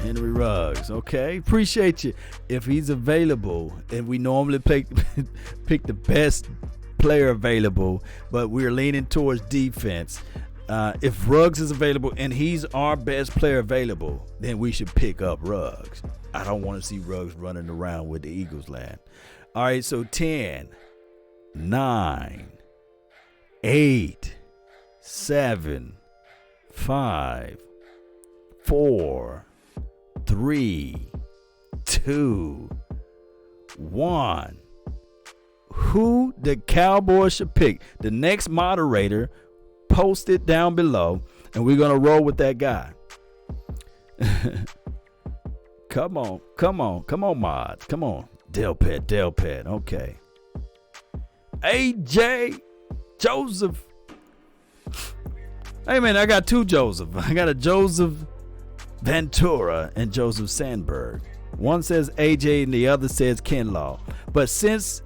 Henry Ruggs. Okay, appreciate you. If he's available, and we normally pick the best player available, but we're leaning towards defense. If Ruggs is available and he's our best player available, then we should pick up Ruggs. I don't want to see Ruggs running around with the Eagles land. All right, so 10, 9, 8, 7, 5, 4, 3, 2, 1. Who the Cowboys should pick? The next moderator, post it down below, and we're going to roll with that guy. Come on, mods. Come on. Delpet. Okay. AJ Joseph. Hey, man, I got two Joseph. I got a Joseph Ventura and Joseph Sandberg. One says AJ and the other says Ken Law. But since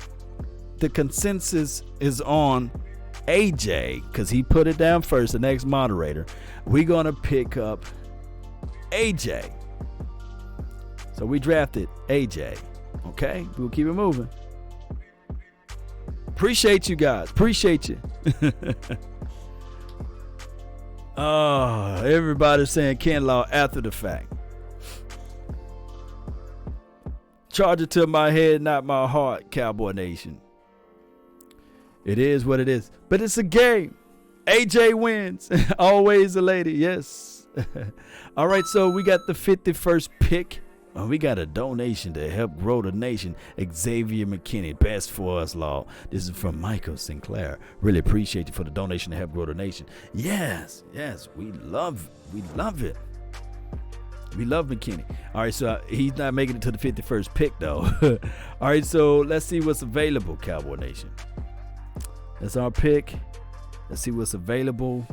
the consensus is on AJ, because he put it down first, the next moderator, we're going to pick up AJ. So we drafted AJ. Okay? We'll keep it moving. Appreciate you guys. Appreciate you. Oh, everybody's saying Ken Law after the fact. Charge it to my head, not my heart, Cowboy Nation. It is what it is. But it's a game. AJ wins. Always a lady. Yes. All right, so we got the 51st pick. We got a donation to help grow the nation. Xavier McKinney, best for us, Law. This is from Michael Sinclair. Really appreciate you for the donation to help grow the nation. Yes, we love it. We love McKinney. All right, so he's not making it to the 51st pick, though. All right, so let's see what's available, Cowboy Nation. That's our pick. Let's see what's available.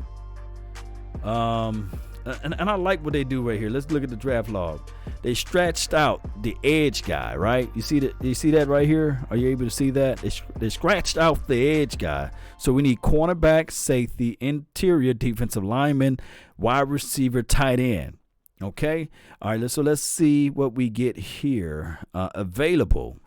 and I like what they do right here. Let's look at the draft log. They stretched out the edge guy, right? You see that? You see that right here? Are you able to see that? They scratched out the edge guy. So we need cornerback, safety, interior defensive lineman, wide receiver, tight end. Okay. All right. So let's see what we get here available.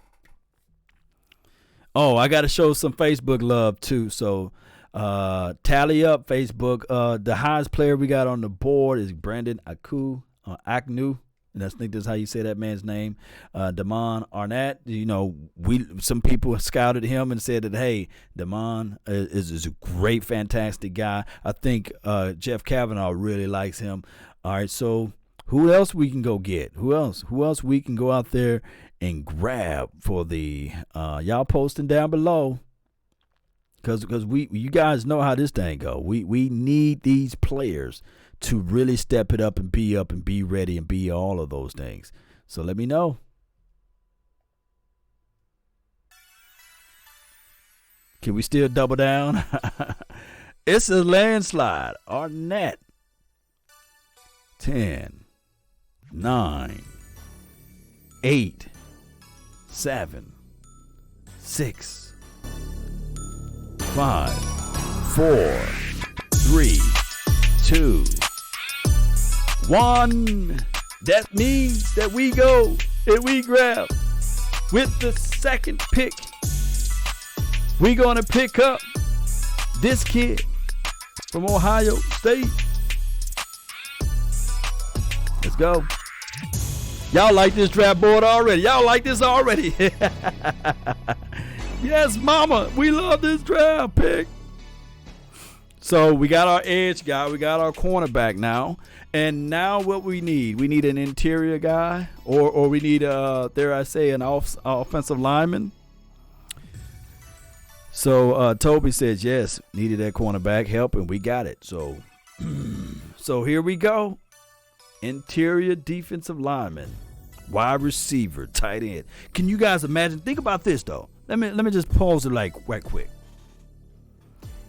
Oh, I got to show some Facebook love too. So tally up Facebook. The highest player we got on the board is Brandon Agnew. And I think that's how you say that man's name. Damon Arnett. You know, some people scouted him and said that, hey, Damon is a great, fantastic guy. I think Jeff Kavanaugh really likes him. All right, so who else we can go get? Who else we can go out there and grab for the y'all posting down below? Because you guys know how this thing go. We need these players to really step it up and be ready and be all of those things. So let me know. Can we still double down? It's a landslide. Arnett. 10, 9, 8, 7, 6, 5, 4, 3, 2, 1. That means that we go and we grab with the second pick. We're going to pick up this kid from Ohio State. Let's go. Y'all like this draft board already. Y'all like this already. Yes, mama. We love this draft pick. So we got our edge guy. We got our cornerback now. And now what we need an interior guy or we need, dare I say, an offensive lineman. So Toby says, yes, needed that cornerback help, and we got it. So here we go. Interior defensive lineman, wide receiver, tight end. Can you guys imagine? Think about this, though. Let me just pause it right quick.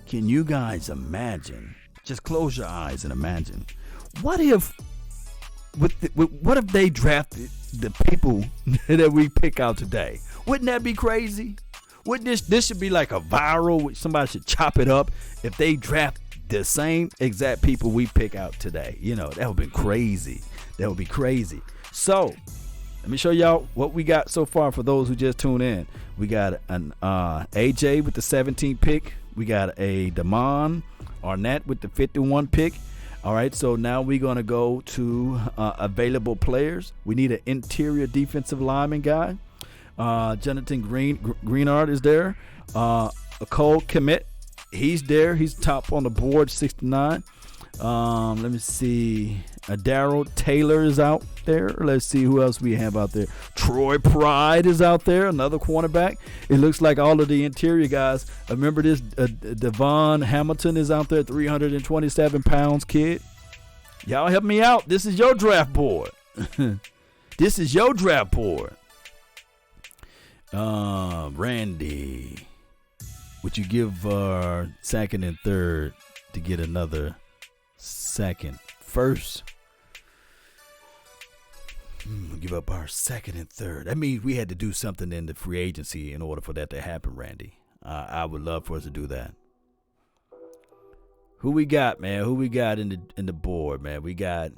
Can you guys imagine? Just close your eyes and imagine. What if they drafted the people that we pick out today? Wouldn't that be crazy? Wouldn't this should be like a viral? Somebody should chop it up if they draft the same exact people we pick out today. You know, that would be crazy. That would be crazy. So let me show y'all what we got so far for those who just tuned in. We got an AJ with the 17th pick. We got a Damon Arnett with the 51 pick. All right, so now we're going to go to available players. We need an interior defensive lineman guy. Jonathan Greenard is there. Cole Kmet, he's there. He's top on the board, 69. Let me see. Darryl Taylor is out there. Let's see who else we have out there. Troy Pride is out there, another cornerback. It looks like all of the interior guys. Remember this, Devon Hamilton is out there, 327 pounds kid. Y'all help me out. This is your draft board. This is your draft board. Randy, would you give second and third to get another second first? Give up our second and third. That means we had to do something in the free agency in order for that to happen, Randy. I would love for us to do that. Who we got, man? Who we got in the board, man? We got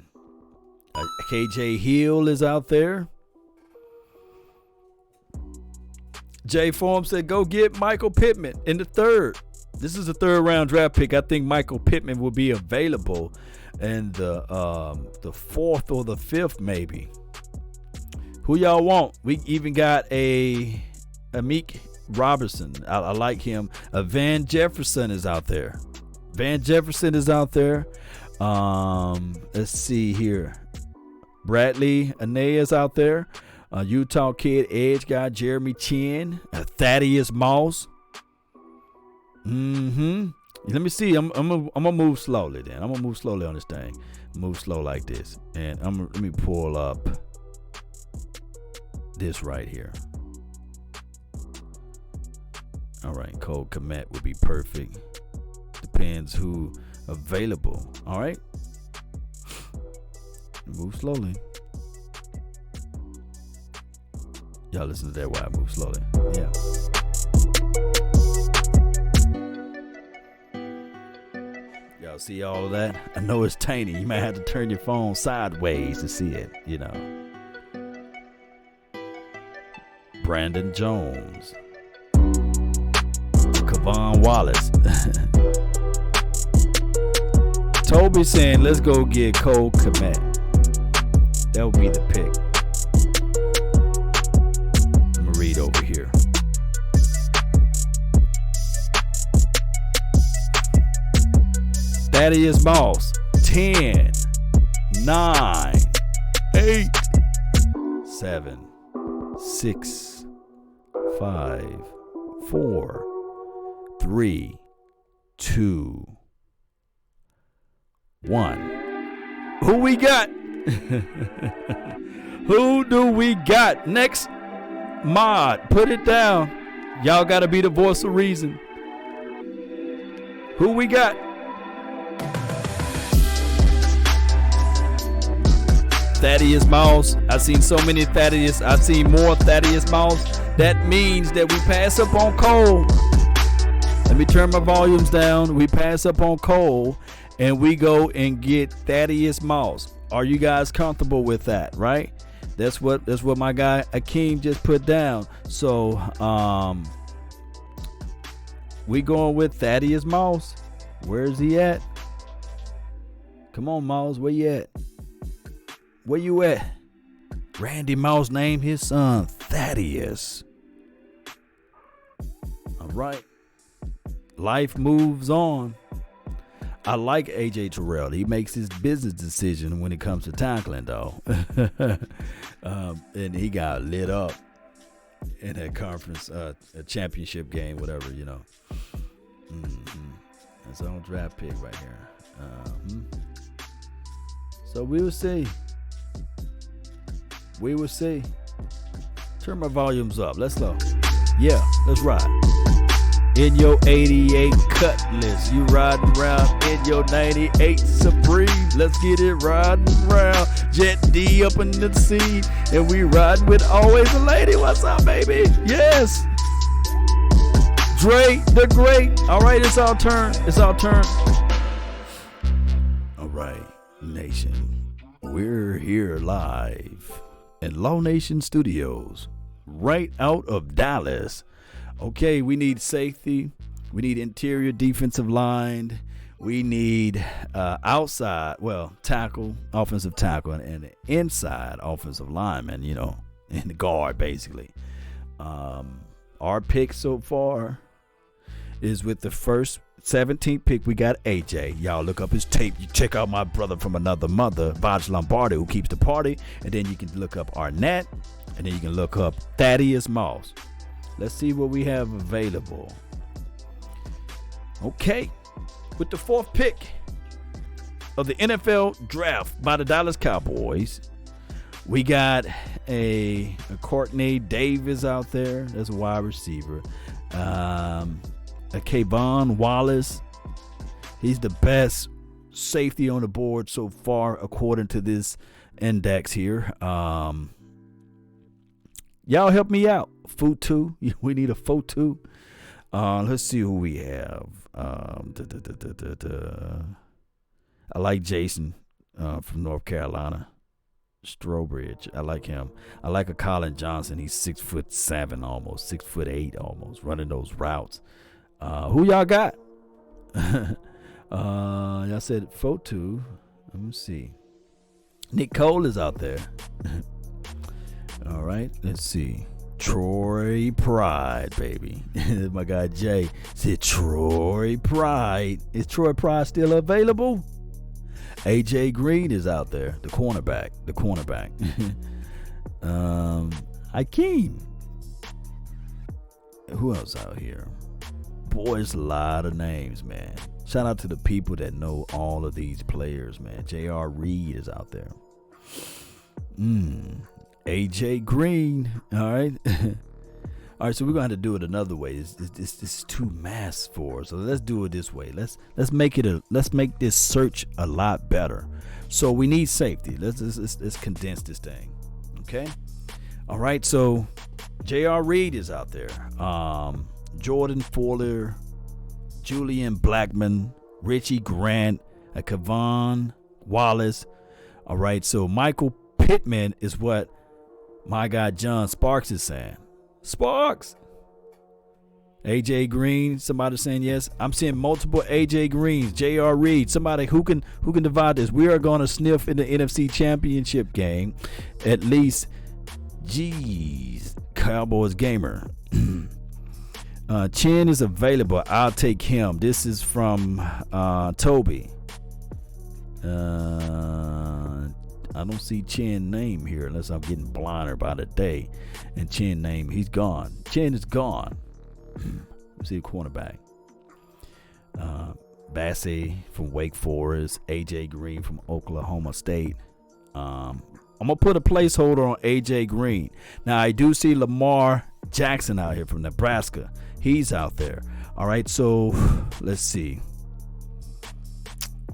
KJ Hill is out there. Jay Form said, go get Michael Pittman in the third. This is a third round draft pick. I think Michael Pittman will be available in the fourth or the fifth, maybe. Who y'all want? We even got a Amik Robertson. I like him. Van Jefferson is out there. Let's see here. Bradley Ane is out there. Utah kid, edge guy, Jeremy Chin, Thaddeus Moss. Let me see. I'm gonna move slowly. Then I'm gonna move slowly on this thing. Move slow like this, and let me pull up this right here. All right, Cole Kmet would be perfect. Depends who available. All right. Move slowly. Y'all listen to that while I move slowly. Yeah. Y'all see all of that? I know it's tiny. You might have to turn your phone sideways to see it, you know. Brandon Jones. Kavon Wallace. Toby saying, let's go get Cole Kmet. That would be the pick. I'm going to read over here. Thaddeus Moss. 10, 9, 8, 7, 6, 5, 4, 3, 2, 1. Who we got? Who do we got? Next mod, put it down. Y'all gotta be the voice of reason. Who we got? Thaddeus Moss. I've seen so many Thaddeus. I've seen more Thaddeus Moss. That means that we pass up on Cole. Let me turn my volumes down. We pass up on Cole and we go and get Thaddeus Moss. Are you guys comfortable with that, right? That's what my guy Akeem just put down. So we going with Thaddeus Moss. Where's he at? Come on, Moss, where you at? Where you at? Randy Moss named his son Thaddeus. All right. Life moves on. I like AJ Terrell. He makes his business decision when it comes to tackling, though. And he got lit up in that conference, a championship game, whatever, you know. That's our draft pick right here. So we will see. We will see. Turn my volumes up. Let's go. Yeah, let's ride. In your 88 Cutlass, you riding around in your 98 Supreme. Let's get it riding around. Jet D up in the seat, and we riding with always a lady. What's up, baby? Yes. Dre, the great. All right, it's our turn. It's our turn. All right, nation. We're here live in Law Nation Studios, right out of Dallas. Okay, we need safety. We need interior defensive line. We need outside, tackle, offensive tackle, and inside offensive lineman, you know, in the guard, basically. Our pick so far is with the first 17th pick. We got AJ. Y'all look up his tape. You check out my brother from another mother, Vaj Lombardi, who keeps the party. And then you can look up Arnett. And then you can look up Thaddeus Moss. Let's see what we have available. Okay. With the 4th pick of the NFL draft by the Dallas Cowboys, we got a Courtney Davis out there. That's a wide receiver. A Kavon Wallace. He's the best safety on the board so far, according to this index here. Y'all help me out. Futu. We need a Futu. Let's see who we have. I like Jason from North Carolina. Strobridge. I like him. I like a Colin Johnson. He's 6'7" almost, 6'8" almost, running those routes. Who y'all got? Y'all said Futu. Let me see. Nick Cole is out there. All right, let's see. Troy Pride, baby. My guy Jay said Troy Pride. Is Troy Pride still available? AJ Green is out there, the cornerback. Hakeem. Who else out here? Boy, it's a lot of names, man. Shout out to the people that know all of these players, man. J.R. Reed is out there. AJ Green, all right. All right, so we're gonna have to do it another way. It's too mass for us. So let's do it this way. Let's make this search a lot better. So we need safety. Let's condense this thing. Okay. All right. So J.R. Reed is out there. Jordan Fuller, Julian Blackman, Richie Grant, Kevon Wallace. All right. So Michael Pittman is what my guy John Sparks is saying. Sparks. AJ Green, somebody saying yes. I'm seeing multiple AJ Greens. J.R. Reed, somebody who can divide this. We are going to sniff in the NFC Championship game. At least, geez, Cowboys gamer. Chin is available. I'll take him. This is from Toby. I don't see Chin name here unless I'm getting blinder by the day. And Chin name, he's gone. Chin is gone. Let's see the cornerback. Bassey from Wake Forest. AJ Green from Oklahoma State. I'm going to put a placeholder on AJ Green. Now, I do see Lamar Jackson out here from Nebraska. He's out there. All right, so let's see.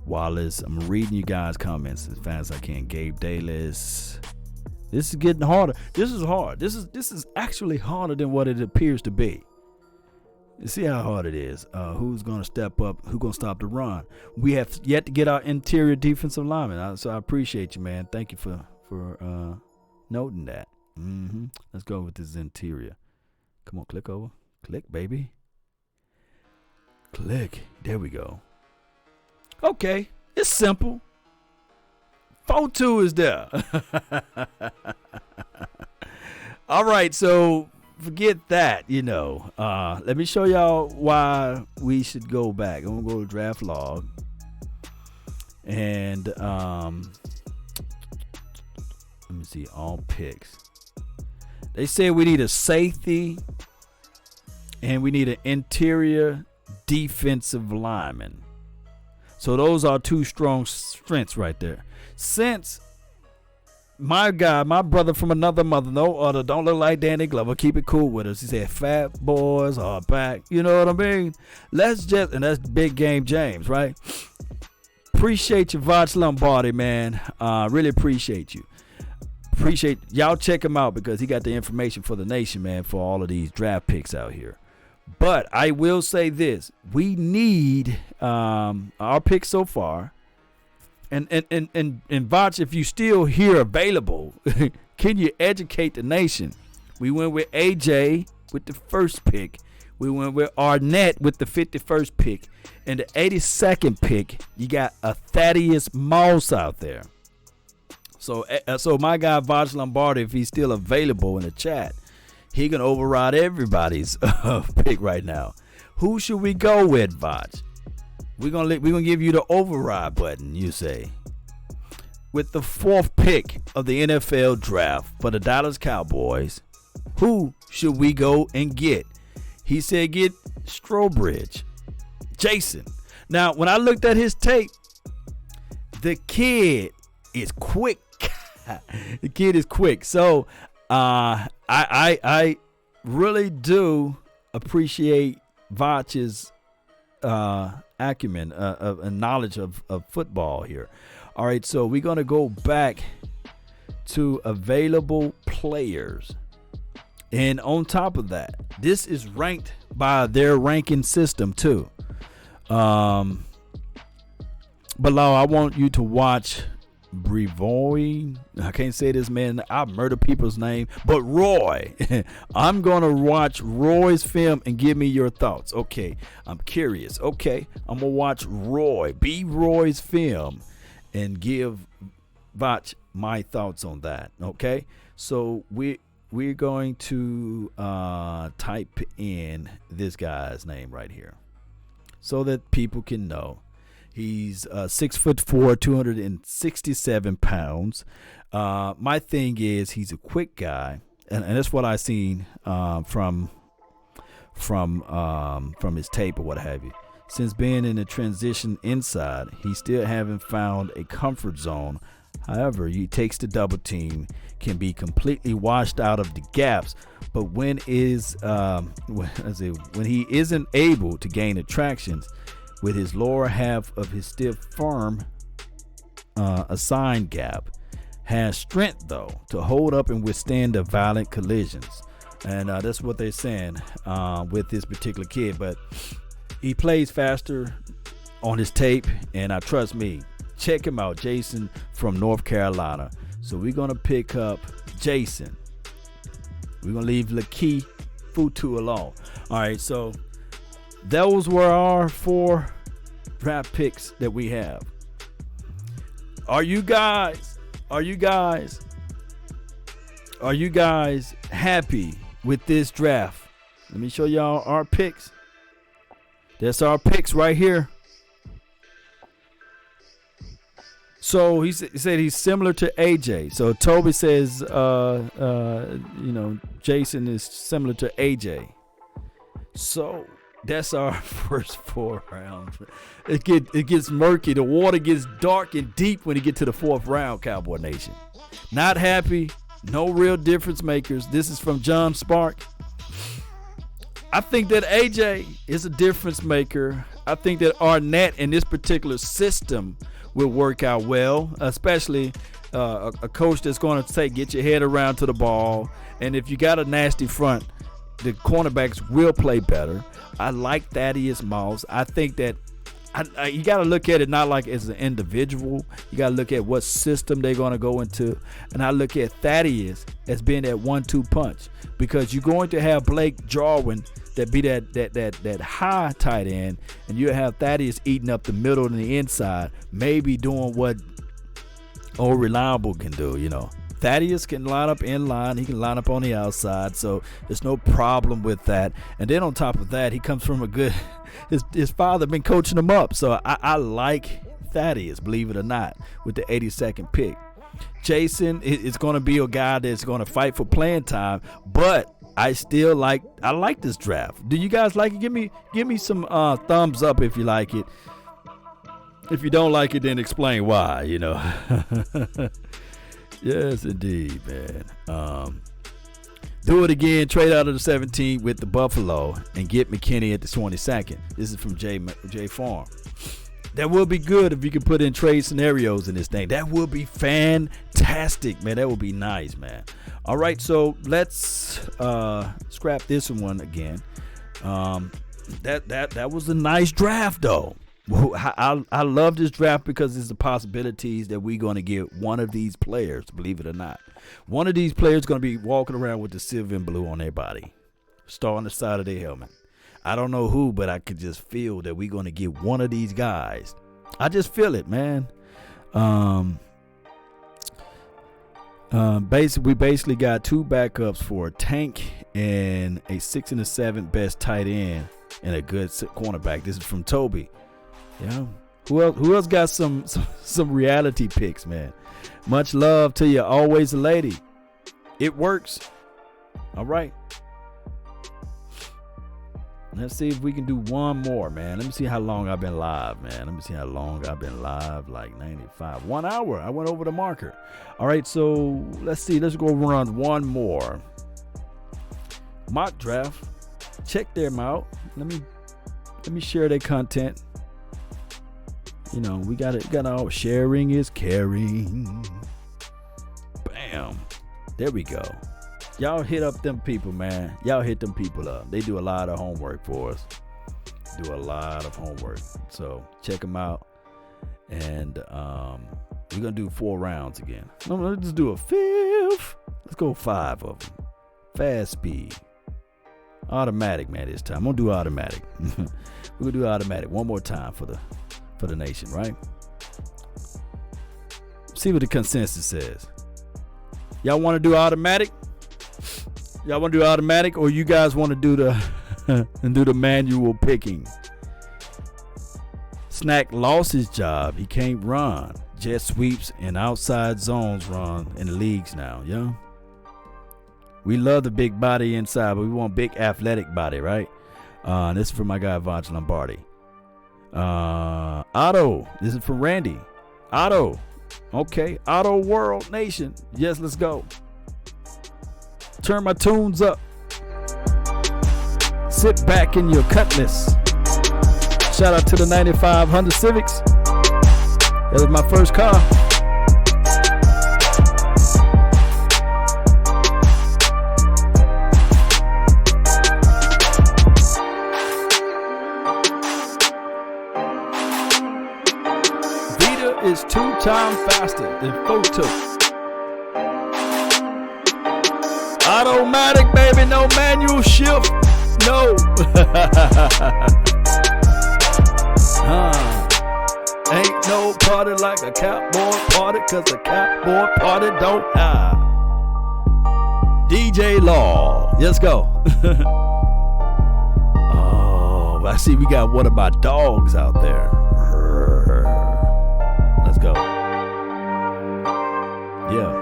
Wallace, I'm reading you guys' comments as fast as I can. Gabe Dalis. This is getting harder. This is hard. This is actually harder than what it appears to be. You see how hard it is. Who's going to step up? Who's going to stop the run? We have yet to get our interior defensive lineman. So I appreciate you, man. Thank you for noting that. Let's go with this interior. Come on, click over. Click, baby. Click. There we go. Okay, it's simple. 4-2 is there. All right, so forget that, Let me show y'all why we should go back. I'm going to go to draft log. And let me see, all picks. They say we need a safety and we need an interior defensive lineman. So those are two strong strengths right there. Since my guy, my brother from another mother, no other, don't look like Danny Glover, keep it cool with us. He said, fat boys are back. You know what I mean? And that's Big Game James, right? Appreciate you, Vach Lombardi, man. Really appreciate you. Appreciate y'all. Check him out because he got the information for the nation, man, for all of these draft picks out here. But I will say this: we need our picks so far, and Vach, if you still here available, can you educate the nation? We went with AJ with the first pick. We went with Arnett with the 51st pick, and the 82nd pick. You got a Thaddeus Moss out there. So my guy Vach Lombardi, if he's still available in the chat, he can override everybody's pick right now. Who should we go with, Vach? We're gonna give you the override button, you say. With the 4th pick of the NFL draft for the Dallas Cowboys, who should we go and get? He said get Strobridge. Jason. Now, when I looked at his tape, the kid is quick. The kid is quick. So I really do appreciate Vach's acumen and knowledge of football here. All right, so we're going to go back to available players. And on top of that, this is ranked by their ranking system too. Below, I want you to watch Brevoy. I can't say this, man. I murder people's name. But Roy. I'm going to watch Roy's film and give me your thoughts. Okay. I'm curious. Okay. I'm going to watch Roy's film and give Vach my thoughts on that. Okay. So we're going to type in this guy's name right here so that people can know. He's 6'4", 267 pounds. My thing is he's a quick guy, and that's what I've seen from his tape or what have you. Since being in the transition inside, he still haven't found a comfort zone However, he takes the double team, can be completely washed out of the gaps. But when he isn't able to gain attractions with his lower half of his stiff firm assigned gap, has strength though to hold up and withstand the violent collisions. And that's what they're saying with this particular kid. But he plays faster on his tape, and trust me, check him out, Jason from North Carolina. So we're going to pick up Jason. We're going to leave Laki Futu alone. All right, so those were our 4 draft picks that we have. Are you guys happy with this draft? Let me show y'all our picks. That's our picks right here. So he said he's similar to AJ. So Toby says, Jason is similar to AJ. So that's our first 4 rounds. It gets murky. The water gets dark and deep when you get to the 4th round, Cowboy Nation. Not happy. No real difference makers. This is from John Spark. I think that AJ is a difference maker. I think that Arnett in this particular system will work out well, especially a coach that's going to say get your head around to the ball. And if you got a nasty front, the cornerbacks will play better. I like Thaddeus Moss. I think that you got to look at it not like as an individual. You got to look at what system they're going to go into. And I look at Thaddeus as being that 1-2 punch, because you're going to have Blake Jarwin that be that high tight end, and you have Thaddeus eating up the middle and the inside, maybe doing what old Reliable can do. Thaddeus can line up in line. He can line up on the outside, so there's no problem with that. And then on top of that, he comes from a good – his father been coaching him up. So I like Thaddeus, believe it or not, with the 82nd pick. Jason is going to be a guy that's going to fight for playing time, but I like this draft. Do you guys like it? Give me some thumbs up if you like it. If you don't like it, then explain why, Yes, indeed, man. Do it again. Trade out of the 17 with the Buffalo and get McKinney at the 22nd. This is from J Farm. That would be good if you could put in trade scenarios in this thing. That would be fantastic, man. That would be nice, man. All right, so let's scrap this one again. That was a nice draft, though. I love this draft because there's the possibilities that we're going to get one of these players, believe it or not. One of these players is going to be walking around with the silver and blue on their body, star on the side of their helmet. I don't know who, but I could just feel that we're going to get one of these guys. I just feel it, man. We basically got 2 backups for a tank and a 6 and a 7 best tight end and a good cornerback. This is from Toby. Yeah. Who else got some reality picks, man? Much love to you. Always a lady. It works. All right. Let's see if we can do one more, man. Let me see how long I've been live, man. Like 95. 1 hour. I went over the marker. All right, so let's see. Let's go run one more. Mock draft. Check them out. Let me share their content. We got it. All sharing is caring. Bam. There we go. Y'all hit up them people, man. Y'all hit them people up. They do a lot of homework for us. So check them out. And we're going to do 4 rounds again. No, let's just do a 5th. Let's go 5 of them. Fast speed. Automatic, man, this time. I'm going to do automatic. We're going to do automatic one more time for the nation, right? See what the consensus says. Y'all want to do automatic? Or you guys want to do the manual picking? Snack lost his job. He can't run. Jet sweeps and outside zones run in the leagues now, yeah? We love the big body inside, but we want big athletic body, right? This is from my guy, Vanch Lombardi. Otto, this is from Randy. Otto, Okay, Auto World Nation. Yes, let's go. Turn my tunes up. Sit back in your cutlass. Shout out to the 95 Honda Civics. That was my first car. Vita is 2 times faster than Photo. Automatic, baby, no manual shift. No. Ain't no party like a cowboy party, cause a cowboy party don't have. DJ Law. Let's go. Oh, I see we got one of my dogs out there. Let's go. Yeah.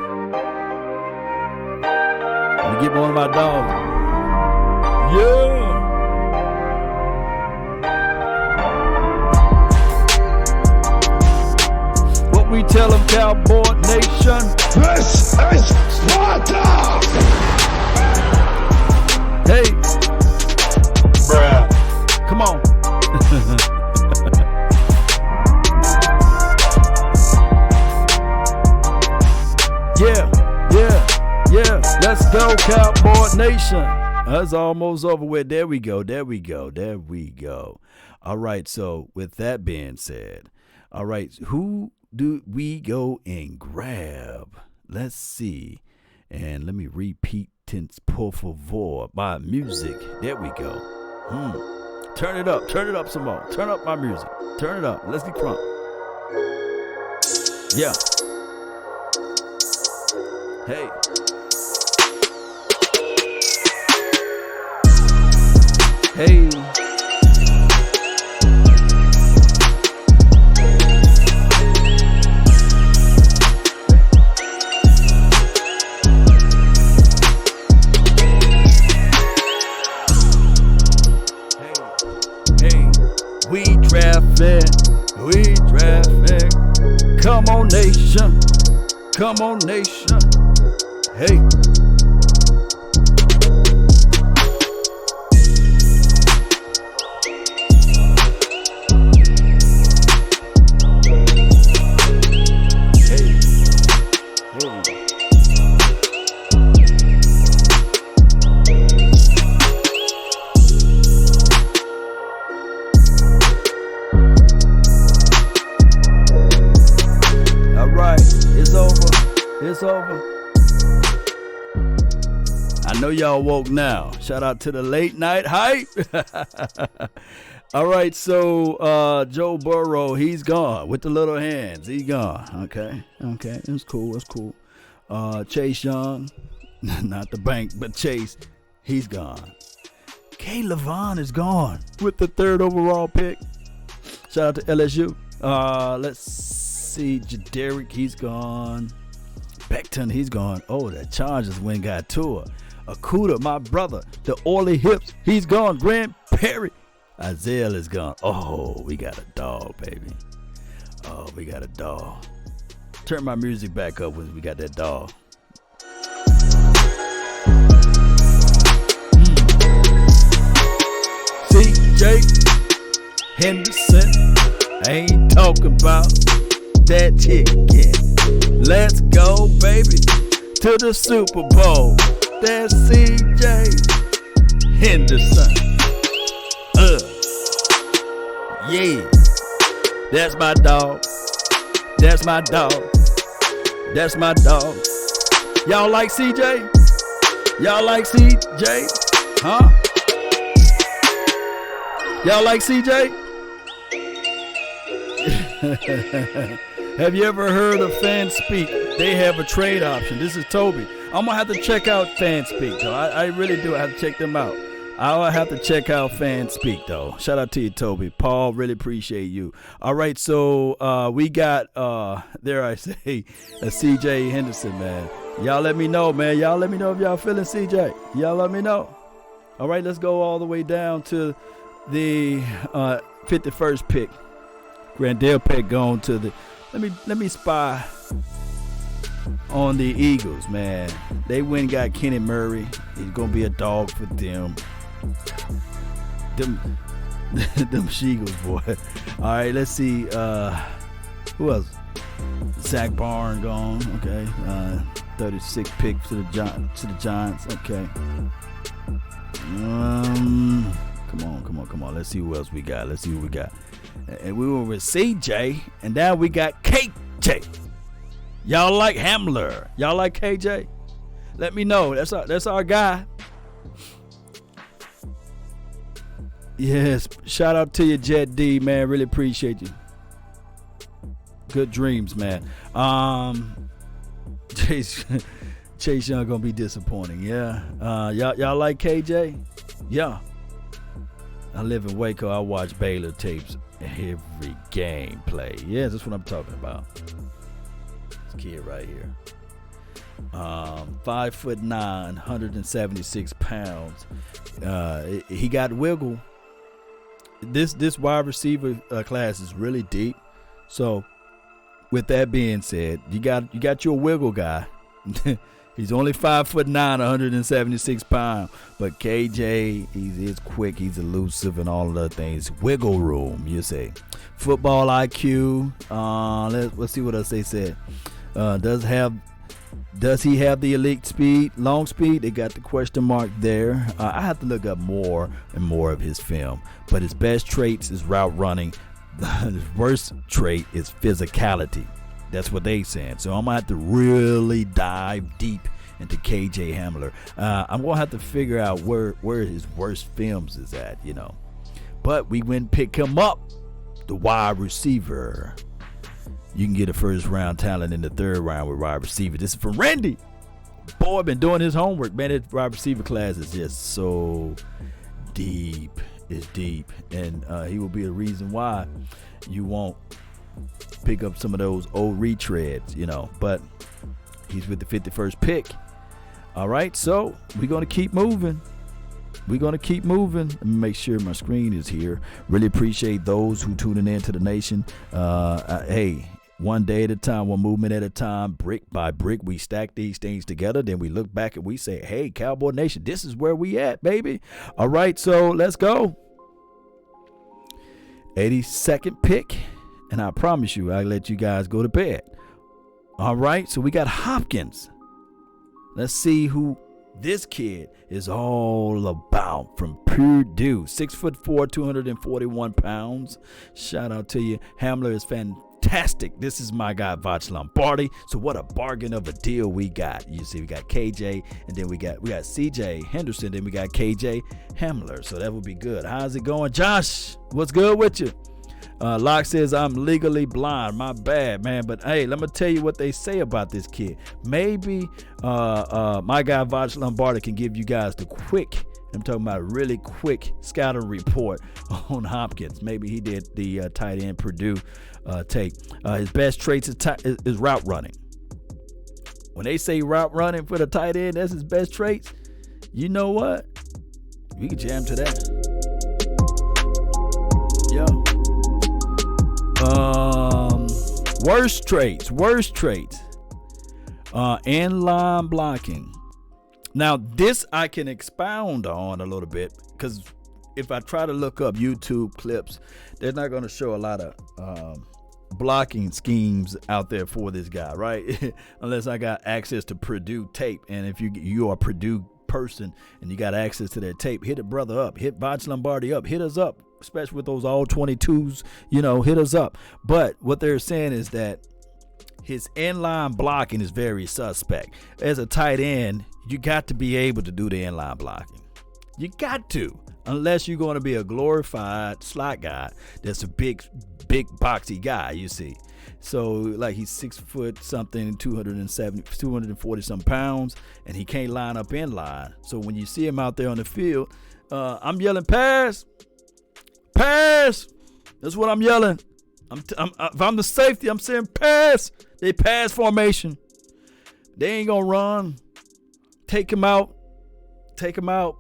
Let me get one of my dogs. Yeah. We tell them, Cowboy Nation, this is Sparta! Hey, bruh, come on. Yeah, let's go, Cowboy Nation. That's almost over with. There we go. All right, so with that being said, all right, who do we go and grab? Let's see. And let me repeat tense, por favor, my music. There we go. Turn it up some more. Turn up my music. Turn it up. Let's get crunk. Yeah. Hey. Hey. We traffic. Come on, nation. Hey. It's over. I know y'all woke now. Shout out to the late night hype. All right, so Joe Burrow, he's gone with the little hands. He's gone. Okay. It's cool. Chase Young, not the bank, but Chase, he's gone. Kay Levon is gone with the 3rd overall pick. Shout out to LSU. Let's see, Jadarick, he's gone. Beckton, he's gone. Oh, the Chargers win got Tua. Akuda, my brother. The oily hips, he's gone. Grant Perry. Isaiah is gone. Oh, we got a dog, baby. Oh, we got a dog. Turn my music back up when we got that dog. CJ Henderson. I ain't talking about that chicken. Let's go, baby, to the Super Bowl. That's CJ Henderson. Yeah. That's my dog. Y'all like CJ? Huh? Y'all like CJ? Have you ever heard of FanSpeak? They have a trade option. This is Toby. I'm going to have to check out FanSpeak, though. I really do have to check them out. I'll have to check out FanSpeak, though. Shout out to you, Toby. Paul, really appreciate you. All right, so we got, there I say, a CJ Henderson, man. Y'all let me know, man. Y'all let me know if y'all feeling CJ. Y'all let me know. All right, let's go all the way down to the 51st pick. Grandale Peck gone to the Let me spy on the Eagles, man. They went and got Kenny Murray. He's gonna be a dog for them. Them Eagles, boy. All right, let's see. Who else? Zach Barn gone. Okay. 36 picks to the Giants. Okay. Come on. Let's see who else we got. And we were with CJ, and now we got KJ. Y'all like Hamler? Y'all like KJ? Let me know. That's our guy. Yes, shout out to you, Jet D, man. Really appreciate you. Good dreams, man. Chase Young gonna be disappointing. Yeah. Y'all like KJ? Yeah. I live in Waco. I watch Baylor tapes every game play. Yeah, that's what I'm talking about. This kid right here. 5'9", 176 pounds. He got wiggle. This wide receiver class is really deep. So, with that being said, you got your wiggle guy. He's only 5'9", 176 pounds. But KJ, he's quick, he's elusive, and all of the things. Wiggle room, you say. Football IQ. Let's see what else they said. Does he have the elite speed, long speed? They got the question mark there. I have to look up more and more of his film. But his best traits is route running. His worst trait is physicality. That's what they saying. So I'm going to have to really dive deep into KJ Hamler. I'm going to have to figure out where his worst films is at, you know. But we went and pick him up, the wide receiver. You can get a first round talent in the third round with wide receiver. This is from Randy. Boy, been doing his homework. Man, that wide receiver class is just so deep. It's deep. And he will be the reason why you won't pick up some of those old retreads, you know. But he's with the 51st pick. All right, so we're going to keep moving. Let me make sure my screen is here. Really appreciate those who tuning in to the nation. Hey, one day at a time, one movement at a time, brick by brick, we stack these things together. Then we look back and we say, hey, Cowboy Nation, this is where we at, baby. All right, so let's go. 82nd pick. And I promise you, I'll let you guys go to bed. All right, so we got Hopkins. Let's see who this kid is all about from Purdue. 6'4", 241 pounds. Shout out to you. Hamler is fantastic. This is my guy, Vach Lombardi. So what a bargain of a deal we got. You see, we got KJ, and then we got CJ Henderson, then we got KJ Hamler. So that would be good. How's it going, Josh? What's good with you? Locke says, I'm legally blind. My bad, man. But hey, let me tell you what they say about this kid. Maybe my guy Vach Lombardi can give you guys the quick, I'm talking about a really quick scouting report on Hopkins. Maybe he did the tight end Purdue tape. His best traits is route running. When they say route running for the tight end, that's his best traits. You know what? We can jam to that. Yo. Worst traits. Inline blocking. Now, this I can expound on a little bit, because if I try to look up YouTube clips, they're not going to show a lot of blocking schemes out there for this guy, right? Unless I got access to Purdue tape. And if you are a Purdue person and you got access to that tape, hit a brother up, hit Vach Lombardi up, hit us up, especially with those all 22s, you know, hit us up. But what they're saying is that his inline blocking is very suspect. As a tight end, you got to be able to do the inline blocking. You got to, unless you're going to be a glorified slot guy that's a big boxy guy, you see. So like he's 6 foot something, 240 some pounds, and he can't line up in line. So when you see him out there on the field, I'm yelling pass. That's what I'm yelling. If I'm the safety, I'm saying pass. They pass formation. They ain't gonna run. Take him out.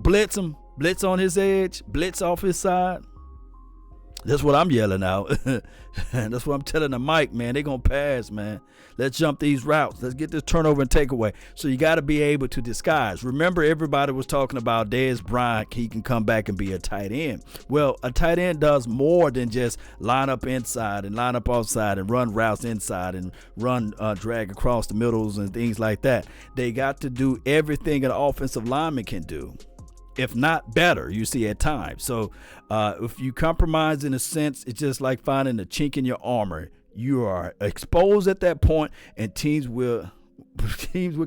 Blitz him. Blitz on his edge. Blitz off his side. That's what I'm yelling out. That's what I'm telling the mic, man. They're going to pass, man. Let's jump these routes. Let's get this turnover and takeaway. So you got to be able to disguise. Remember, everybody was talking about Dez Bryant. He can come back and be a tight end. Well, a tight end does more than just line up inside and line up outside and run routes inside and run drag across the middles and things like that. They got to do everything an offensive lineman can do, if not better, you see, at times. So if you compromise in a sense, it's just like finding a chink in your armor. You are exposed at that point, and teams will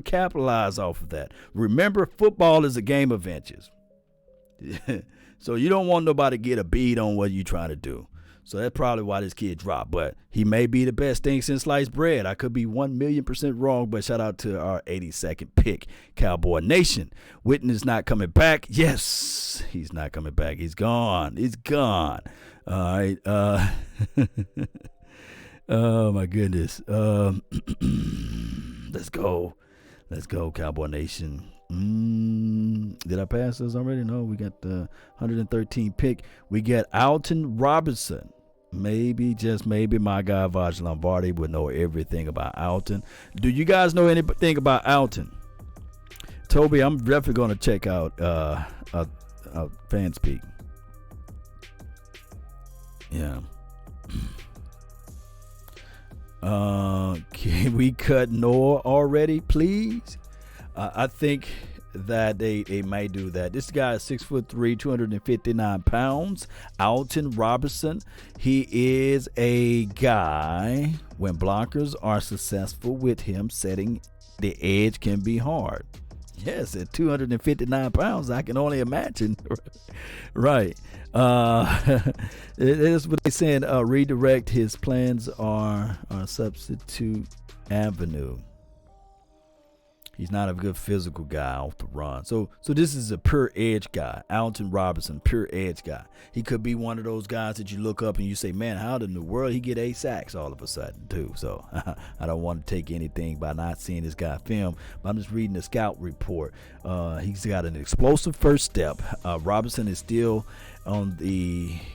capitalize off of that. Remember, football is a game of inches. So you don't want nobody to get a bead on what you're trying to do. So that's probably why this kid dropped. But he may be the best thing since sliced bread. I could be 1,000,000% wrong, but shout out to our 82nd pick, Cowboy Nation. Witten is not coming back. Yes, he's not coming back. He's gone. He's gone. All right. Oh, my goodness. Let's go. Let's go, Cowboy Nation. Did I pass this already? No, we got the 113 pick. We got Alton Robinson. Maybe, just maybe, my guy Vaj Lombardi would know everything about Alton. Do you guys know anything about Alton? Toby, I'm definitely going to check out Fanspeak. Yeah. Can we cut Noah already, please? I think that they might do that. This guy is 6'3", 259 pounds. Alton Robinson. He is a guy, when blockers are successful with him, setting the edge can be hard. Yes, at 259 pounds, I can only imagine. Right. It is what they're saying. Redirect. His plans are substitute avenue. He's not a good physical guy off the run. So this is a pure edge guy. Alton Robinson, pure edge guy. He could be one of those guys that you look up and you say, man, how in the world he get 8 sacks all of a sudden too? So I don't want to take anything by not seeing this guy film, but I'm just reading the scout report. He's got an explosive first step. Robinson is still on the